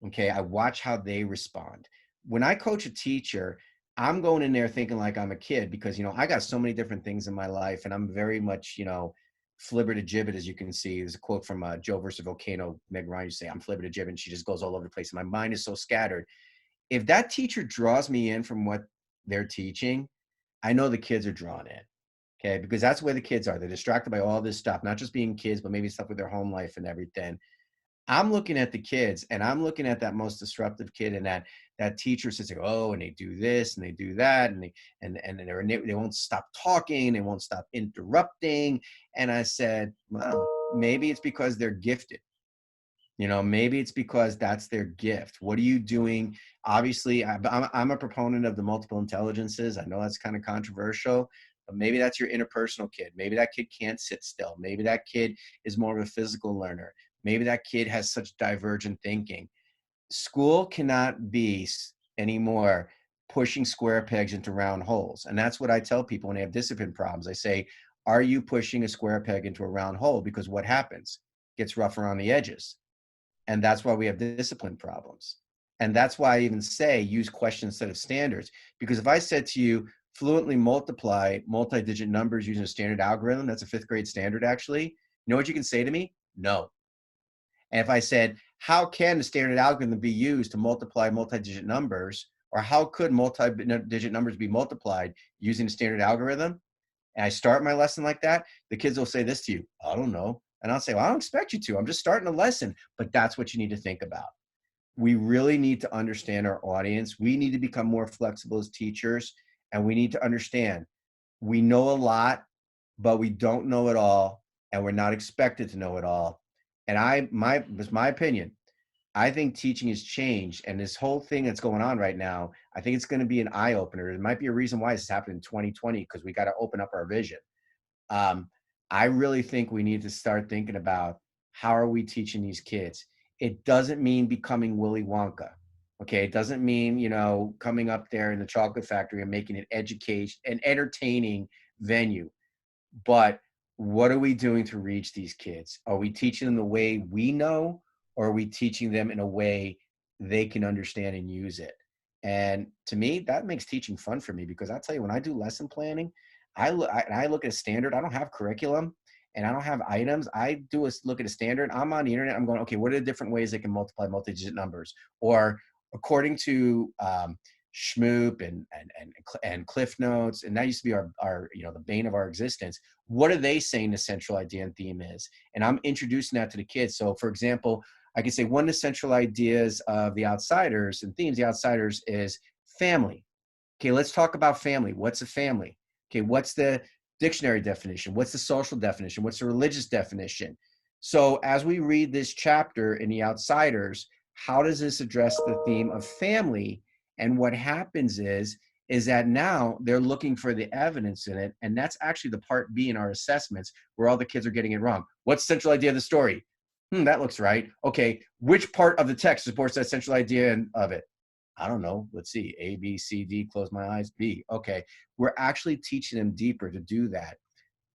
Okay, I watch how they respond. When I coach a teacher, I'm going in there thinking like I'm a kid, because I got so many different things in my life, and I'm very much flibber to gibbet, as you can see. There's a quote from Joe versus Volcano. Meg Ryan used to say, "I'm flibber to gibbet," and she just goes all over the place. And my mind is so scattered. If that teacher draws me in from what they're teaching, I know the kids are drawn in. Okay, because that's where the kids are. They're distracted by all this stuff, not just being kids, but maybe stuff with their home life and everything. I'm looking at the kids, and I'm looking at that most disruptive kid, and that teacher says, "Oh, and they do this and they do that, and they won't stop talking, they won't stop interrupting." And I said, "Well, maybe it's because they're gifted. Maybe it's because that's their gift. What are you doing?" Obviously, I'm a proponent of the multiple intelligences. I know that's kind of controversial, but maybe that's your interpersonal kid. Maybe that kid can't sit still. Maybe that kid is more of a physical learner. Maybe that kid has such divergent thinking. School cannot be anymore pushing square pegs into round holes. And that's what I tell people when they have discipline problems. I say, "Are you pushing a square peg into a round hole?" Because what happens? It gets rough around the edges. And that's why we have discipline problems. And that's why I even say use questions instead of standards. Because if I said to you, "Fluently multiply multi-digit numbers using a standard algorithm," that's a 5th grade standard actually, you know what you can say to me? "No." And if I said, "How can the standard algorithm be used to multiply multi-digit numbers, or how could multi-digit numbers be multiplied using the standard algorithm?" And I start my lesson like that, the kids will say this to you: "I don't know." And I'll say, "Well, I don't expect you to. I'm just starting a lesson." But that's what you need to think about. We really need to understand our audience. We need to become more flexible as teachers, and we need to understand we know a lot, but we don't know it all, and we're not expected to know it all. And it's my opinion. I think teaching has changed, and this whole thing that's going on right now, I think it's going to be an eye opener. It might be a reason why this happened in 2020, because we got to open up our vision. um, I really think we need to start thinking about, how are we teaching these kids? It doesn't mean becoming Willy Wonka. Okay. It doesn't mean, coming up there in the chocolate factory and making it education and entertaining venue. But what are we doing to reach these kids? Are we teaching them the way we know, or are we teaching them in a way they can understand and use it? And to me, that makes teaching fun for me, because I'll tell you, when I do lesson planning, I look at a standard. I don't have curriculum. and I don't have items, I do a look at a standard. I'm on the internet. I'm going, okay, what are the different ways they can multiply multi-digit numbers? Or according to Schmoop and Cliff Notes, and that used to be our the bane of our existence. What are they saying the central idea and theme is? And I'm introducing that to the kids. So, for example, I can say one of the central ideas of the Outsiders and themes, the Outsiders, is family. Okay, let's talk about family. What's a family? Okay, what's the dictionary definition? What's the social definition? What's the religious definition? So as we read this chapter in The Outsiders, how does this address the theme of family? And what happens is that now they're looking for the evidence in it. And that's actually the part B in our assessments where all the kids are getting it wrong. What's the central idea of the story? That looks right. Okay, which part of the text supports that central idea of it? I don't know. Let's see. A, B, C, D, close my eyes, B. Okay. We're actually teaching them deeper to do that,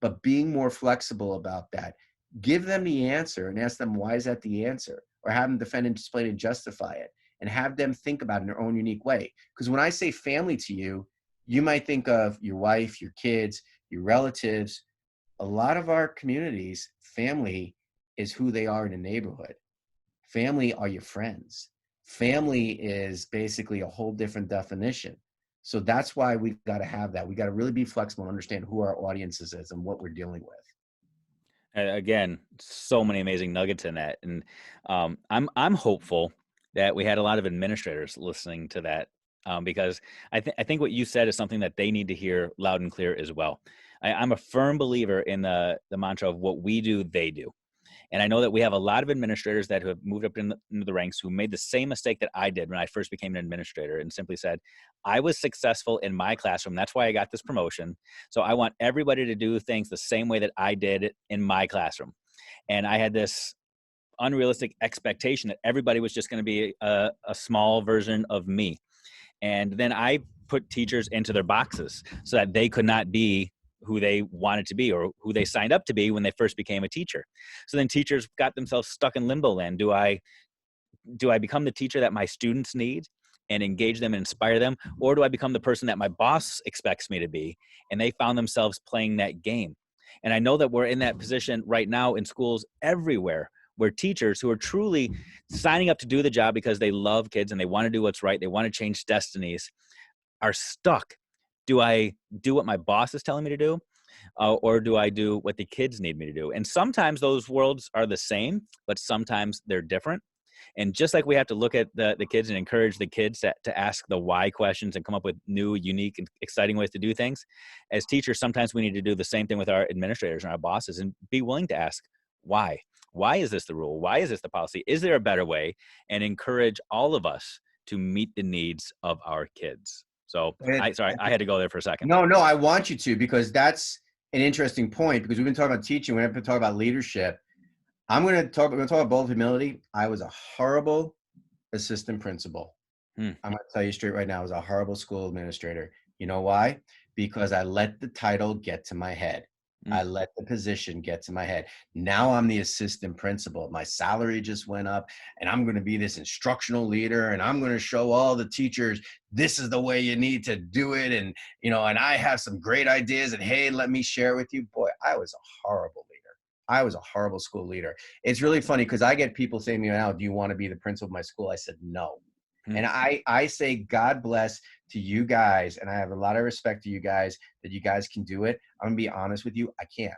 but being more flexible about that. Give them the answer and ask them, why is that the answer? Or have them defend and explain and justify it, and have them think about it in their own unique way. Because when I say family to you, you might think of your wife, your kids, your relatives. A lot of our communities, family is who they are in a neighborhood. Family are your friends. Family is basically a whole different definition. So that's why we've got to have that. We got to really be flexible and understand who our audiences is and what we're dealing with. Again, so many amazing nuggets in that, and I'm hopeful that we had a lot of administrators listening to that, because I think what you said is something that they need to hear loud and clear as well. I'm a firm believer in the mantra of what we do, they do. And I know that we have a lot of administrators that have moved up into the ranks who made the same mistake that I did when I first became an administrator and simply said, I was successful in my classroom. That's why I got this promotion. So I want everybody to do things the same way that I did in my classroom. And I had this unrealistic expectation that everybody was just going to be a small version of me. And then I put teachers into their boxes so that they could not be who they wanted to be or who they signed up to be when they first became a teacher. So then teachers got themselves stuck in limbo land. Do I become the teacher that my students need and engage them and inspire them? Or do I become the person that my boss expects me to be? And they found themselves playing that game. And I know that we're in that position right now in schools everywhere, where teachers who are truly signing up to do the job because they love kids and they want to do what's right, they want to change destinies, are stuck. Do I do what my boss is telling me to do? Or do I do what the kids need me to do? And sometimes those worlds are the same, but sometimes they're different. And just like we have to look at the kids and encourage the kids to ask the why questions and come up with new, unique, and exciting ways to do things, as teachers, sometimes we need to do the same thing with our administrators and our bosses and be willing to ask why. Why is this the rule? Why is this the policy? Is there a better way? And encourage all of us to meet the needs of our kids. So I had to go there for a second. No, I want you to, because that's an interesting point, because we've been talking about teaching. We're going to talk about leadership. We're going to talk about bold humility. I was a horrible assistant principal. I'm going to tell you straight right now, I was a horrible school administrator. You know why? Because I let the title get to my head. I let the position get to my head. Now I'm the assistant principal. My salary just went up, and I'm going to be this instructional leader, and I'm going to show all the teachers, this is the way you need to do it. And, and I have some great ideas, and hey, let me share with you. Boy, I was a horrible leader. I was a horrible school leader. It's really funny because I get people saying to me now, do you want to be the principal of my school? I said, no. And I say, God bless to you guys. And I have a lot of respect to you guys that you guys can do it. I'm gonna be honest with you. I can't.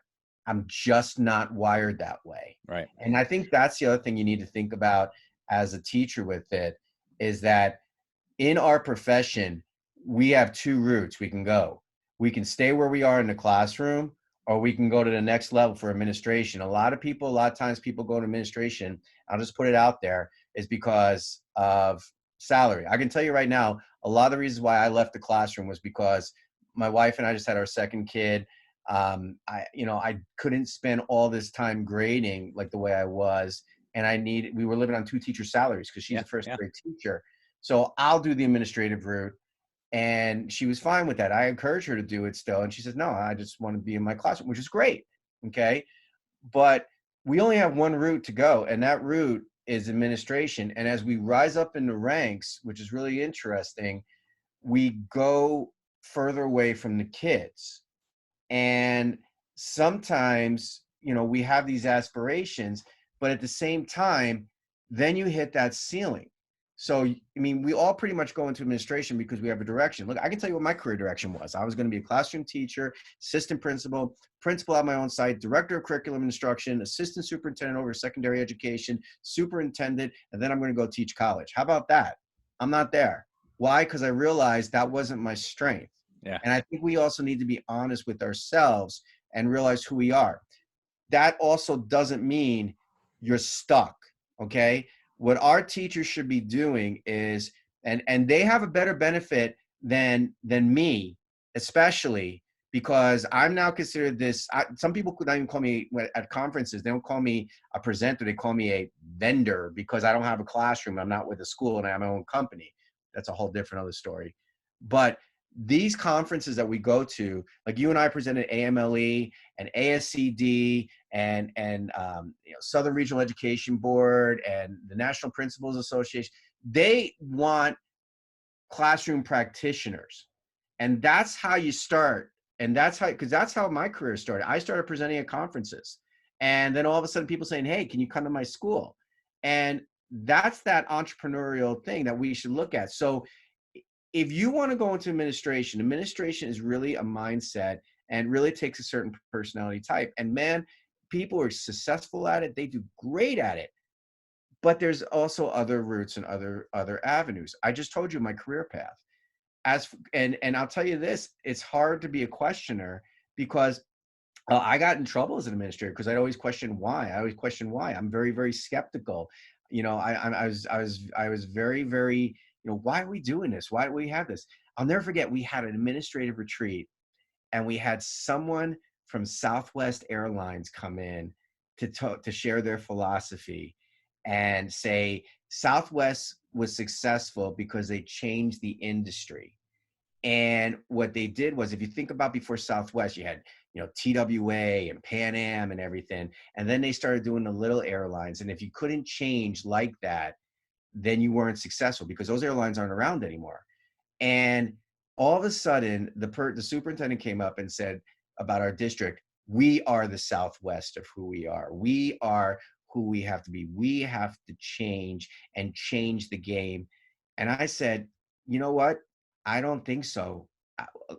I'm just not wired that way. Right. And I think that's the other thing you need to think about as a teacher with it, is that in our profession, we have two routes we can go. We can stay where we are in the classroom, or we can go to the next level for administration. A lot of times people go to administration, I'll just put it out there, is because of salary. I can tell you right now, a lot of the reasons why I left the classroom was because my wife and I just had our second kid. I couldn't spend all this time grading like the way I was. And we were living on two teacher salaries because she's a first grade teacher. So I'll do the administrative route. And she was fine with that. I encouraged her to do it still. And she says, no, I just want to be in my classroom, which is great. Okay. But we only have one route to go, and that route is administration. And as we rise up in the ranks, which is really interesting, we go further away from the kids. And sometimes we have these aspirations, but at the same time, then you hit that ceiling. So, I mean, we all pretty much go into administration because we have a direction. Look, I can tell you what my career direction was. I was going to be a classroom teacher, assistant principal, principal at my own site, director of curriculum instruction, assistant superintendent over secondary education, superintendent, and then I'm going to go teach college. How about that? I'm not there. Why? Because I realized that wasn't my strength. Yeah. And I think we also need to be honest with ourselves and realize who we are. That also doesn't mean you're stuck, okay? What our teachers should be doing is, and they have a better benefit than me, especially because I'm now considered this. Some people could not even call me at conferences. They don't call me a presenter. They call me a vendor because I don't have a classroom. I'm not with a school and I have my own company. That's a whole different other story. But these conferences that we go to, like you and I presented AMLE and ASCD and Southern Regional Education Board and the National Principals Association, they want classroom practitioners. And that's how you start. And because that's how my career started. I started presenting at conferences. And then all of a sudden people saying, hey, can you come to my school? And that's that entrepreneurial thing that we should look at. So if you want to go into administration is really a mindset and really takes a certain personality type. And man, people are successful at it. They do great at it. But there's also other routes and other avenues. I just told you my career path. And I'll tell you this, it's hard to be a questioner because I got in trouble as an administrator because I'd always question why. I'm very, very skeptical. I was very, very, why are we doing this? Why do we have this? I'll never forget, we had an administrative retreat and we had someone from Southwest Airlines come in to share their philosophy and say Southwest was successful because they changed the industry. And what they did was, if you think about before Southwest, you had, TWA and Pan Am and everything. And then they started doing the little airlines. And if you couldn't change like that, then you weren't successful because those airlines aren't around anymore. And all of a sudden, the superintendent came up and said about our district, we are the Southwest of who we are. We are who we have to be. We have to change and change the game. And I said, you know what? I don't think so.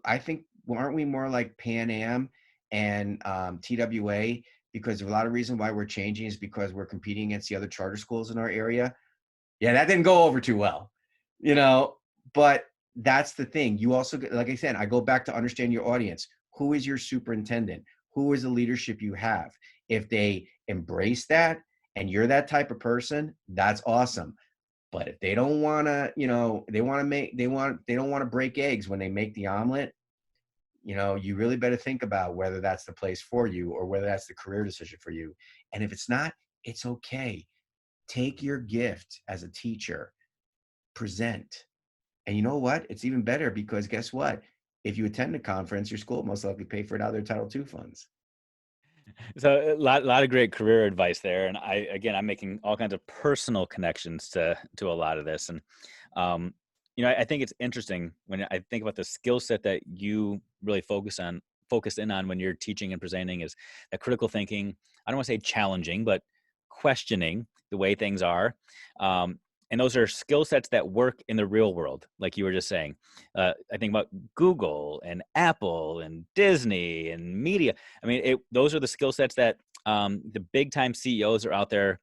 I think, aren't we more like Pan Am and TWA? Because a lot of reason why we're changing is because we're competing against the other charter schools in our area. Yeah, that didn't go over too well, but that's the thing. You also, like I said, I go back to understand your audience. Who is your superintendent? Who is the leadership you have? If they embrace that and you're that type of person, that's awesome. But if they don't want to, they don't want to break eggs when they make the omelet, you really better think about whether that's the place for you or whether that's the career decision for you. And if it's not, it's okay. Take your gift as a teacher, present. And you know what? It's even better because guess what? If you attend a conference, your school most likely pay for it out of their Title II funds. So a lot of great career advice there. And I'm making all kinds of personal connections to a lot of this. And, I think it's interesting when I think about the skill set that you really focus in on when you're teaching and presenting is that critical thinking. I don't want to say challenging, but questioning the way things are. And those are skill sets that work in the real world, like you were just saying. I think about Google and Apple and Disney and media. I mean, those are the skill sets that the big time CEOs are out there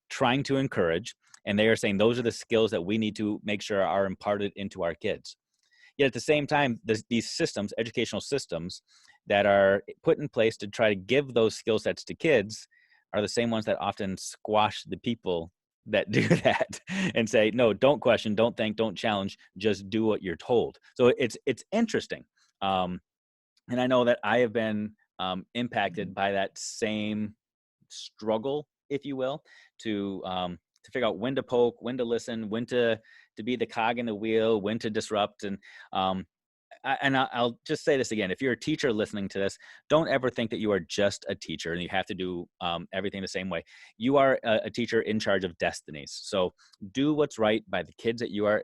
trying to encourage. And they are saying those are the skills that we need to make sure are imparted into our kids. Yet at the same time, these systems, educational systems that are put in place to try to give those skill sets to kids are the same ones that often squash the people that do that and say, no, don't question, don't think, don't challenge, just do what you're told. So it's interesting. And I know that I have been impacted by that same struggle, if you will, to figure out when to poke, when to listen, when to be the cog in the wheel, when to disrupt. And I'll just say this again. If you're a teacher listening to this, don't ever think that you are just a teacher and you have to do everything the same way. You are a teacher in charge of destinies. So do what's right by the kids that you are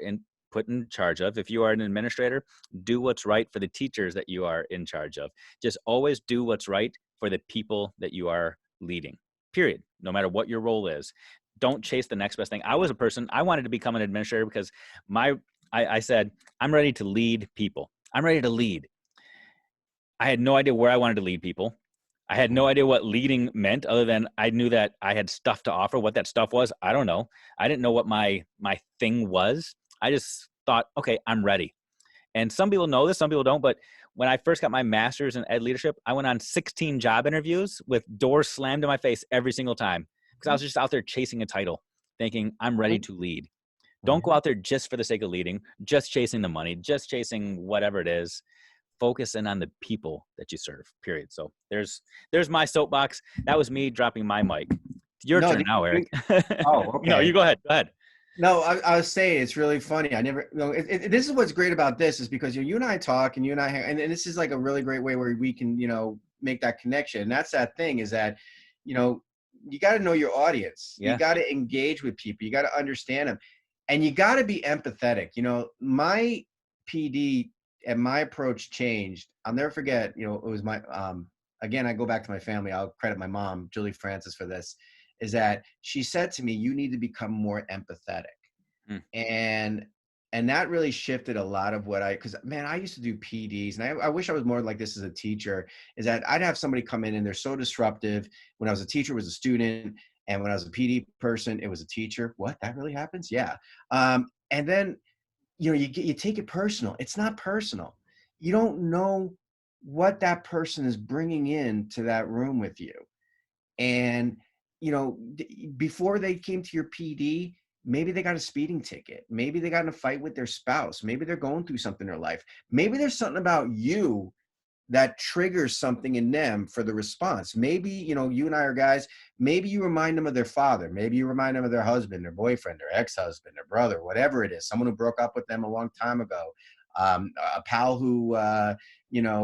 put in charge of. If you are an administrator, do what's right for the teachers that you are in charge of. Just always do what's right for the people that you are leading, period. No matter what your role is, don't chase the next best thing. I was a person, I wanted to become an administrator because I said, I'm ready to lead people. I'm ready to lead. I had no idea where I wanted to lead people. I had no idea what leading meant, other than I knew that I had stuff to offer. What that stuff was, I don't know. I didn't know what my thing was. I just thought, okay, I'm ready. And some people know this, some people don't. But when I first got my master's in ed leadership, I went on 16 job interviews with doors slammed in my face every single time because I was just out there chasing a title, thinking I'm ready to lead. Don't go out there just for the sake of leading, just chasing the money, just chasing whatever it is. Focus in on the people that you serve, period. So there's my soapbox. That was me dropping my mic. Your No, turn now, Erik. oh, No, okay. you go ahead. Go ahead. No, I was saying it's really funny. I never, this is what's great about this is because you and I talk and you and I, and this is like a really great way where we can, make that connection. And that's that thing is that, you know, you got to know your audience. You Yeah. got to engage with people. You got to understand them, and you got to be empathetic. My PD and my approach changed. I'll never forget, it was my, again, I go back to my family. I'll credit my mom, Julie Francis, for this. Is that she said to me, you need to become more empathetic. Mm. And that really shifted a lot of what because man, I used to do PDs, and I wish I was more like this as a teacher, is that I'd have somebody come in and they're so disruptive. When I was a teacher, it was a student. And when I was a PD person, it was a teacher. What? That really happens? Yeah. And then, you take it personal. It's not personal. You don't know what that person is bringing in to that room with you. And, before they came to your PD, maybe they got a speeding ticket. Maybe they got in a fight with their spouse. Maybe they're going through something in their life. Maybe there's something about you that triggers something in them for the response. Maybe, you and I are guys, maybe you remind them of their father. Maybe you remind them of their husband, their boyfriend, their ex-husband, their brother, whatever it is, someone who broke up with them a long time ago, a pal who,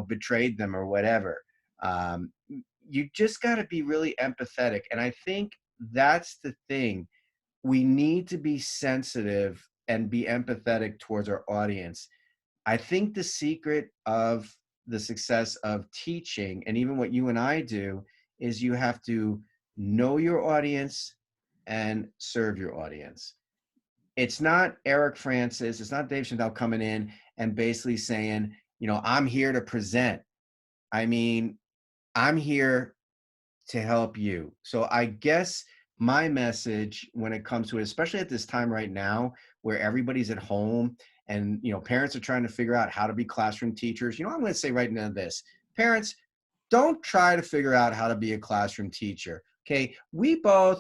betrayed them or whatever. You just got to be really empathetic. And I think that's the thing. We need to be sensitive and be empathetic towards our audience. I think the secret of the success of teaching, and even what you and I do, is you have to know your audience and serve your audience. It's not Erik Francis, it's not Dave Chantal coming in and basically saying, I'm here to present. I mean, I'm here to help you. So I guess my message when it comes to it, especially at this time right now, where everybody's at home and, parents are trying to figure out how to be classroom teachers. I'm going to say right now this, parents, don't try to figure out how to be a classroom teacher. Okay.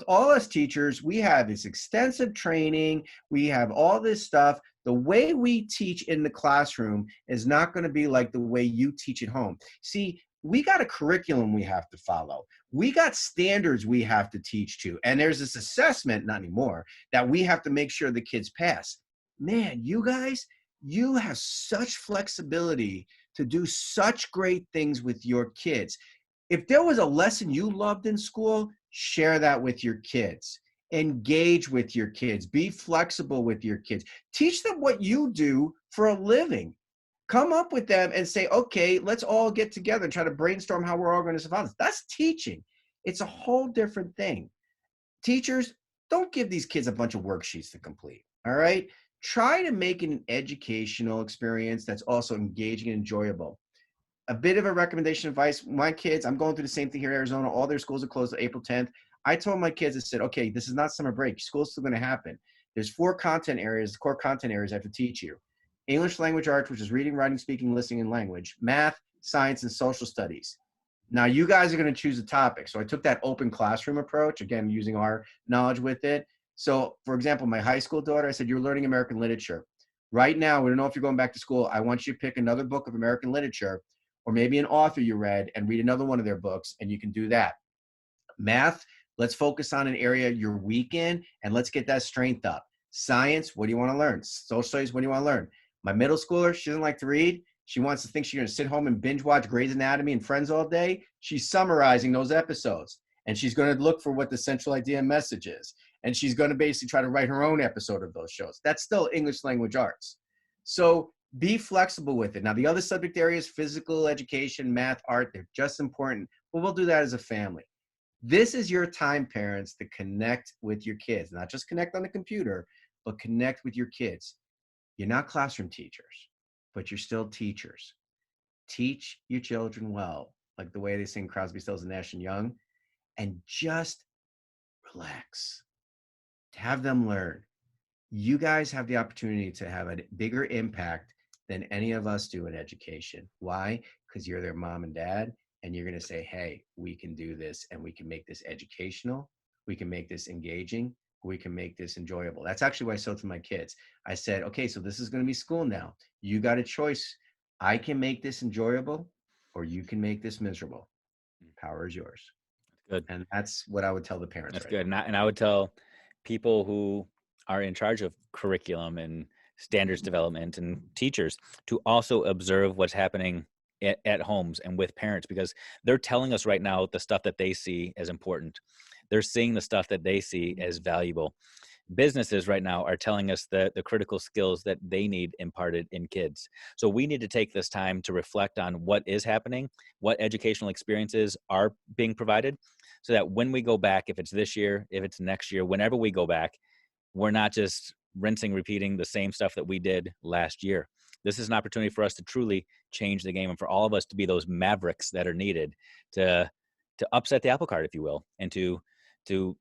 All us teachers, we have this extensive training. We have all this stuff. The way we teach in the classroom is not going to be like the way you teach at home. See, we got a curriculum we have to follow. We got standards we have to teach to. And there's this assessment, not anymore, that we have to make sure the kids pass. Man, you guys, you have such flexibility to do such great things with your kids. If there was a lesson you loved in school, share that with your kids. Engage with your kids. Be flexible with your kids. Teach them what you do for a living. Come up with them and say, okay, let's all get together and try to brainstorm how we're all going to survive this. That's teaching. It's a whole different thing. Teachers, don't give these kids a bunch of worksheets to complete. All right. Try to make it an educational experience that's also engaging and enjoyable. A bit of a recommendation advice. My kids, I'm going through the same thing here in Arizona. All their schools are closed April 10th. I told my kids, I said, okay, this is not summer break. School's still going to happen. There's 4 content areas, core content areas I have to teach you. English language arts, which is reading, writing, speaking, listening, and language. Math, science, and social studies. Now, you guys are going to choose a topic. So I took that open classroom approach, again, using our knowledge with it. So, for example, my high school daughter, I said, you're learning American literature. Right now, we don't know if you're going back to school. I want you to pick another book of American literature or maybe an author you read and read another one of their books, and you can do that. Math, let's focus on an area you're weak in, and let's get that strength up. Science, what do you want to learn? Social studies, what do you want to learn? My middle schooler, she doesn't like to read. She wants to think she's going to sit home and binge watch Grey's Anatomy and Friends all day. She's summarizing those episodes, and she's going to look for what the central idea and message is. And she's going to basically try to write her own episode of those shows. That's still English language arts. So be flexible with it. Now, the other subject areas, physical education, math, art, they're just important, but we'll do that as a family. This is your time, parents, to connect with your kids, not just connect on the computer, but connect with your kids. You're not classroom teachers, but you're still teachers. Teach your children well, like the way they sing Crosby, Stills, and Nash and Young, and just relax. Have them learn. You guys have the opportunity to have a bigger impact than any of us do in education. Why? Because you're their mom and dad, and you're going to say, hey, we can do this, and we can make this educational. We can make this engaging. We can make this enjoyable. That's actually what I said to my kids. I said, okay, so this is going to be school now. You got a choice. I can make this enjoyable, or you can make this miserable. Power is yours. Good. And that's what I would tell the parents That's right good. And I would tell people who are in charge of curriculum and standards development and teachers to also observe what's happening at homes and with parents, because they're telling us right now the stuff that they see as important. They're seeing the stuff that they see as valuable. Businesses right now are telling us the critical skills that they need imparted in kids. So we need to take this time to reflect on what is happening, what educational experiences are being provided, so that when we go back, if it's this year, if it's next year, whenever we go back, we're not just rinsing, repeating the same stuff that we did last year. This is an opportunity for us to truly change the game, and for all of us to be those mavericks that are needed to upset the apple cart, if you will, and to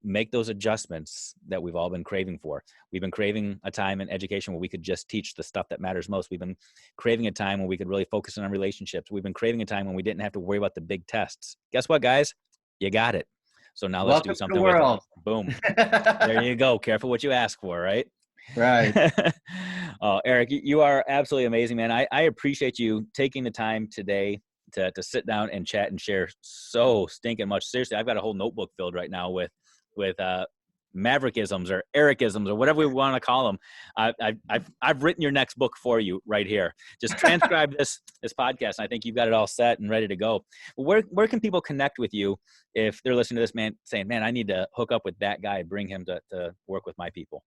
make those adjustments that we've all been craving for. We've been craving a time in education where we could just teach the stuff that matters most. We've been craving a time when we could really focus on our relationships. We've been craving a time when we didn't have to worry about the big tests. Guess what, guys? You got it. So now now. let's do Welcome to the something with it. world. Boom. There you go. Careful what you ask for, right? Right. Oh, Erik, you are absolutely amazing, man. I appreciate you taking the time today to sit down and chat and share so stinking much. Seriously, I've got a whole notebook filled right now with Maverickisms or Ericisms or whatever we want to call them. I've written your next book for you right here. Just transcribe this podcast, and I think you've got it all set and ready to go. Where can people connect with you if they're listening to this, man, saying, man, I need to hook up with that guy, bring him to work with my people?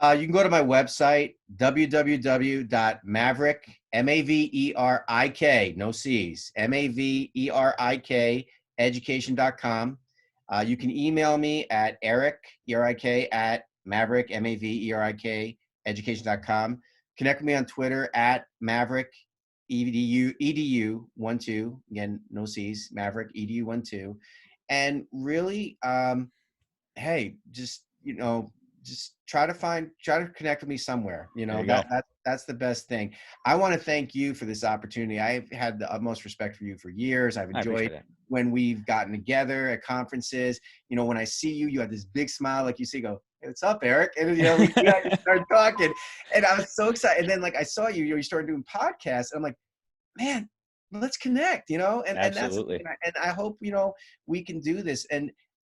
You can go to my website, www.maverik, Maverik, no C's, Maverik, education.com. You can email me at Erik, Erik, at Maverik, Maverik, education.com. Connect with me on Twitter at Maverik, edu 12. Again, no C's, Maverik, edu 12. And really, hey, just try to connect with me somewhere. There you go. That's the best thing. I want to thank you for this opportunity. I've had the utmost respect for you for years. I've I enjoyed appreciate it. when we've gotten together at conferences. When I see you, you have this big smile, like you say, go, hey, what's up, Erik? And we just start talking, and I was so excited. And then like I saw you, you started doing podcasts, and I'm like, man, let's connect, and that's the Absolutely. thing. And I hope, we can do this.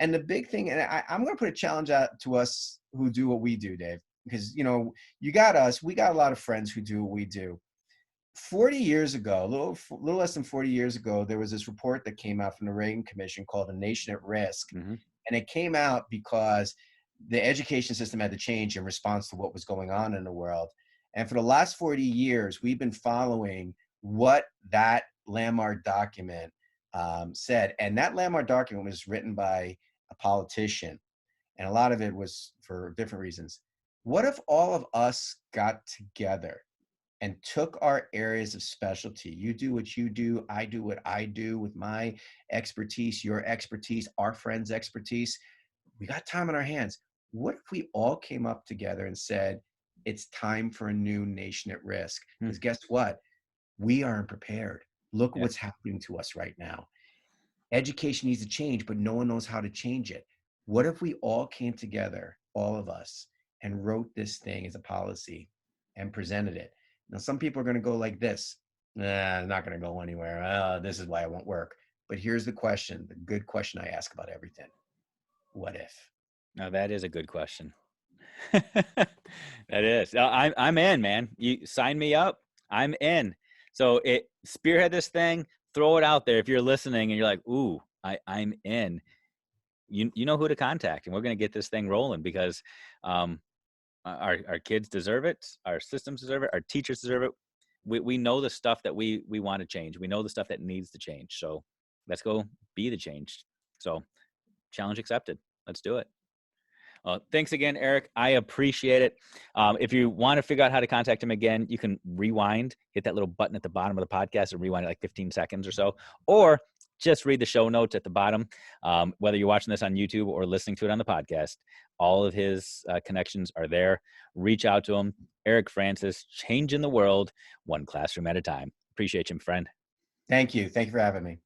And the big thing, and I'm going to put a challenge out to us who do what we do, Dave, because, you got us, we got a lot of friends who do what we do. 40 years ago, a little less than 40 years ago, there was this report that came out from the Reagan Commission called The Nation at Risk. Mm-hmm. And it came out because the education system had to change in response to what was going on in the world. And for the last 40 years, we've been following what that landmark document said. And that landmark document was written by a politician, and a lot of it was for different reasons. What if all of us got together and took our areas of specialty? You do what you do, I do what I do with my expertise, your expertise, our friends' expertise. We got time on our hands. What if we all came up together and said, it's time for a new nation at risk? Because guess what? We aren't prepared. Look Yeah. what's happening to us right now. Education needs to change, but no one knows how to change it. What if we all came together, all of us, and wrote this thing as a policy and presented it? Now, some people are going to go like this. Nah, I'm not going to go anywhere. This is why it won't work. But here's the question, the good question I ask about everything. What if? Now that is a good question. That is. I'm in, man. You sign me up. I'm in. So spearhead this thing. Throw it out there. If you're listening and you're like, "Ooh, I'm in," you know who to contact, and we're gonna get this thing rolling because um, our kids deserve it. Our systems deserve it. Our teachers deserve it. We know the stuff that we want to change. We know the stuff that needs to change. So let's go be the change. So Challenge accepted. Let's do it. Thanks again, Erik. I appreciate it. If you want to figure out how to contact him again, you can rewind, hit that little button at the bottom of the podcast and rewind it like 15 seconds or so, or just read the show notes at the bottom. Whether you're watching this on YouTube or listening to it on the podcast, all of his connections are there. Reach out to him. Erik Francis, changing the world one classroom at a time. Appreciate you, friend. Thank you. Thank you for having me.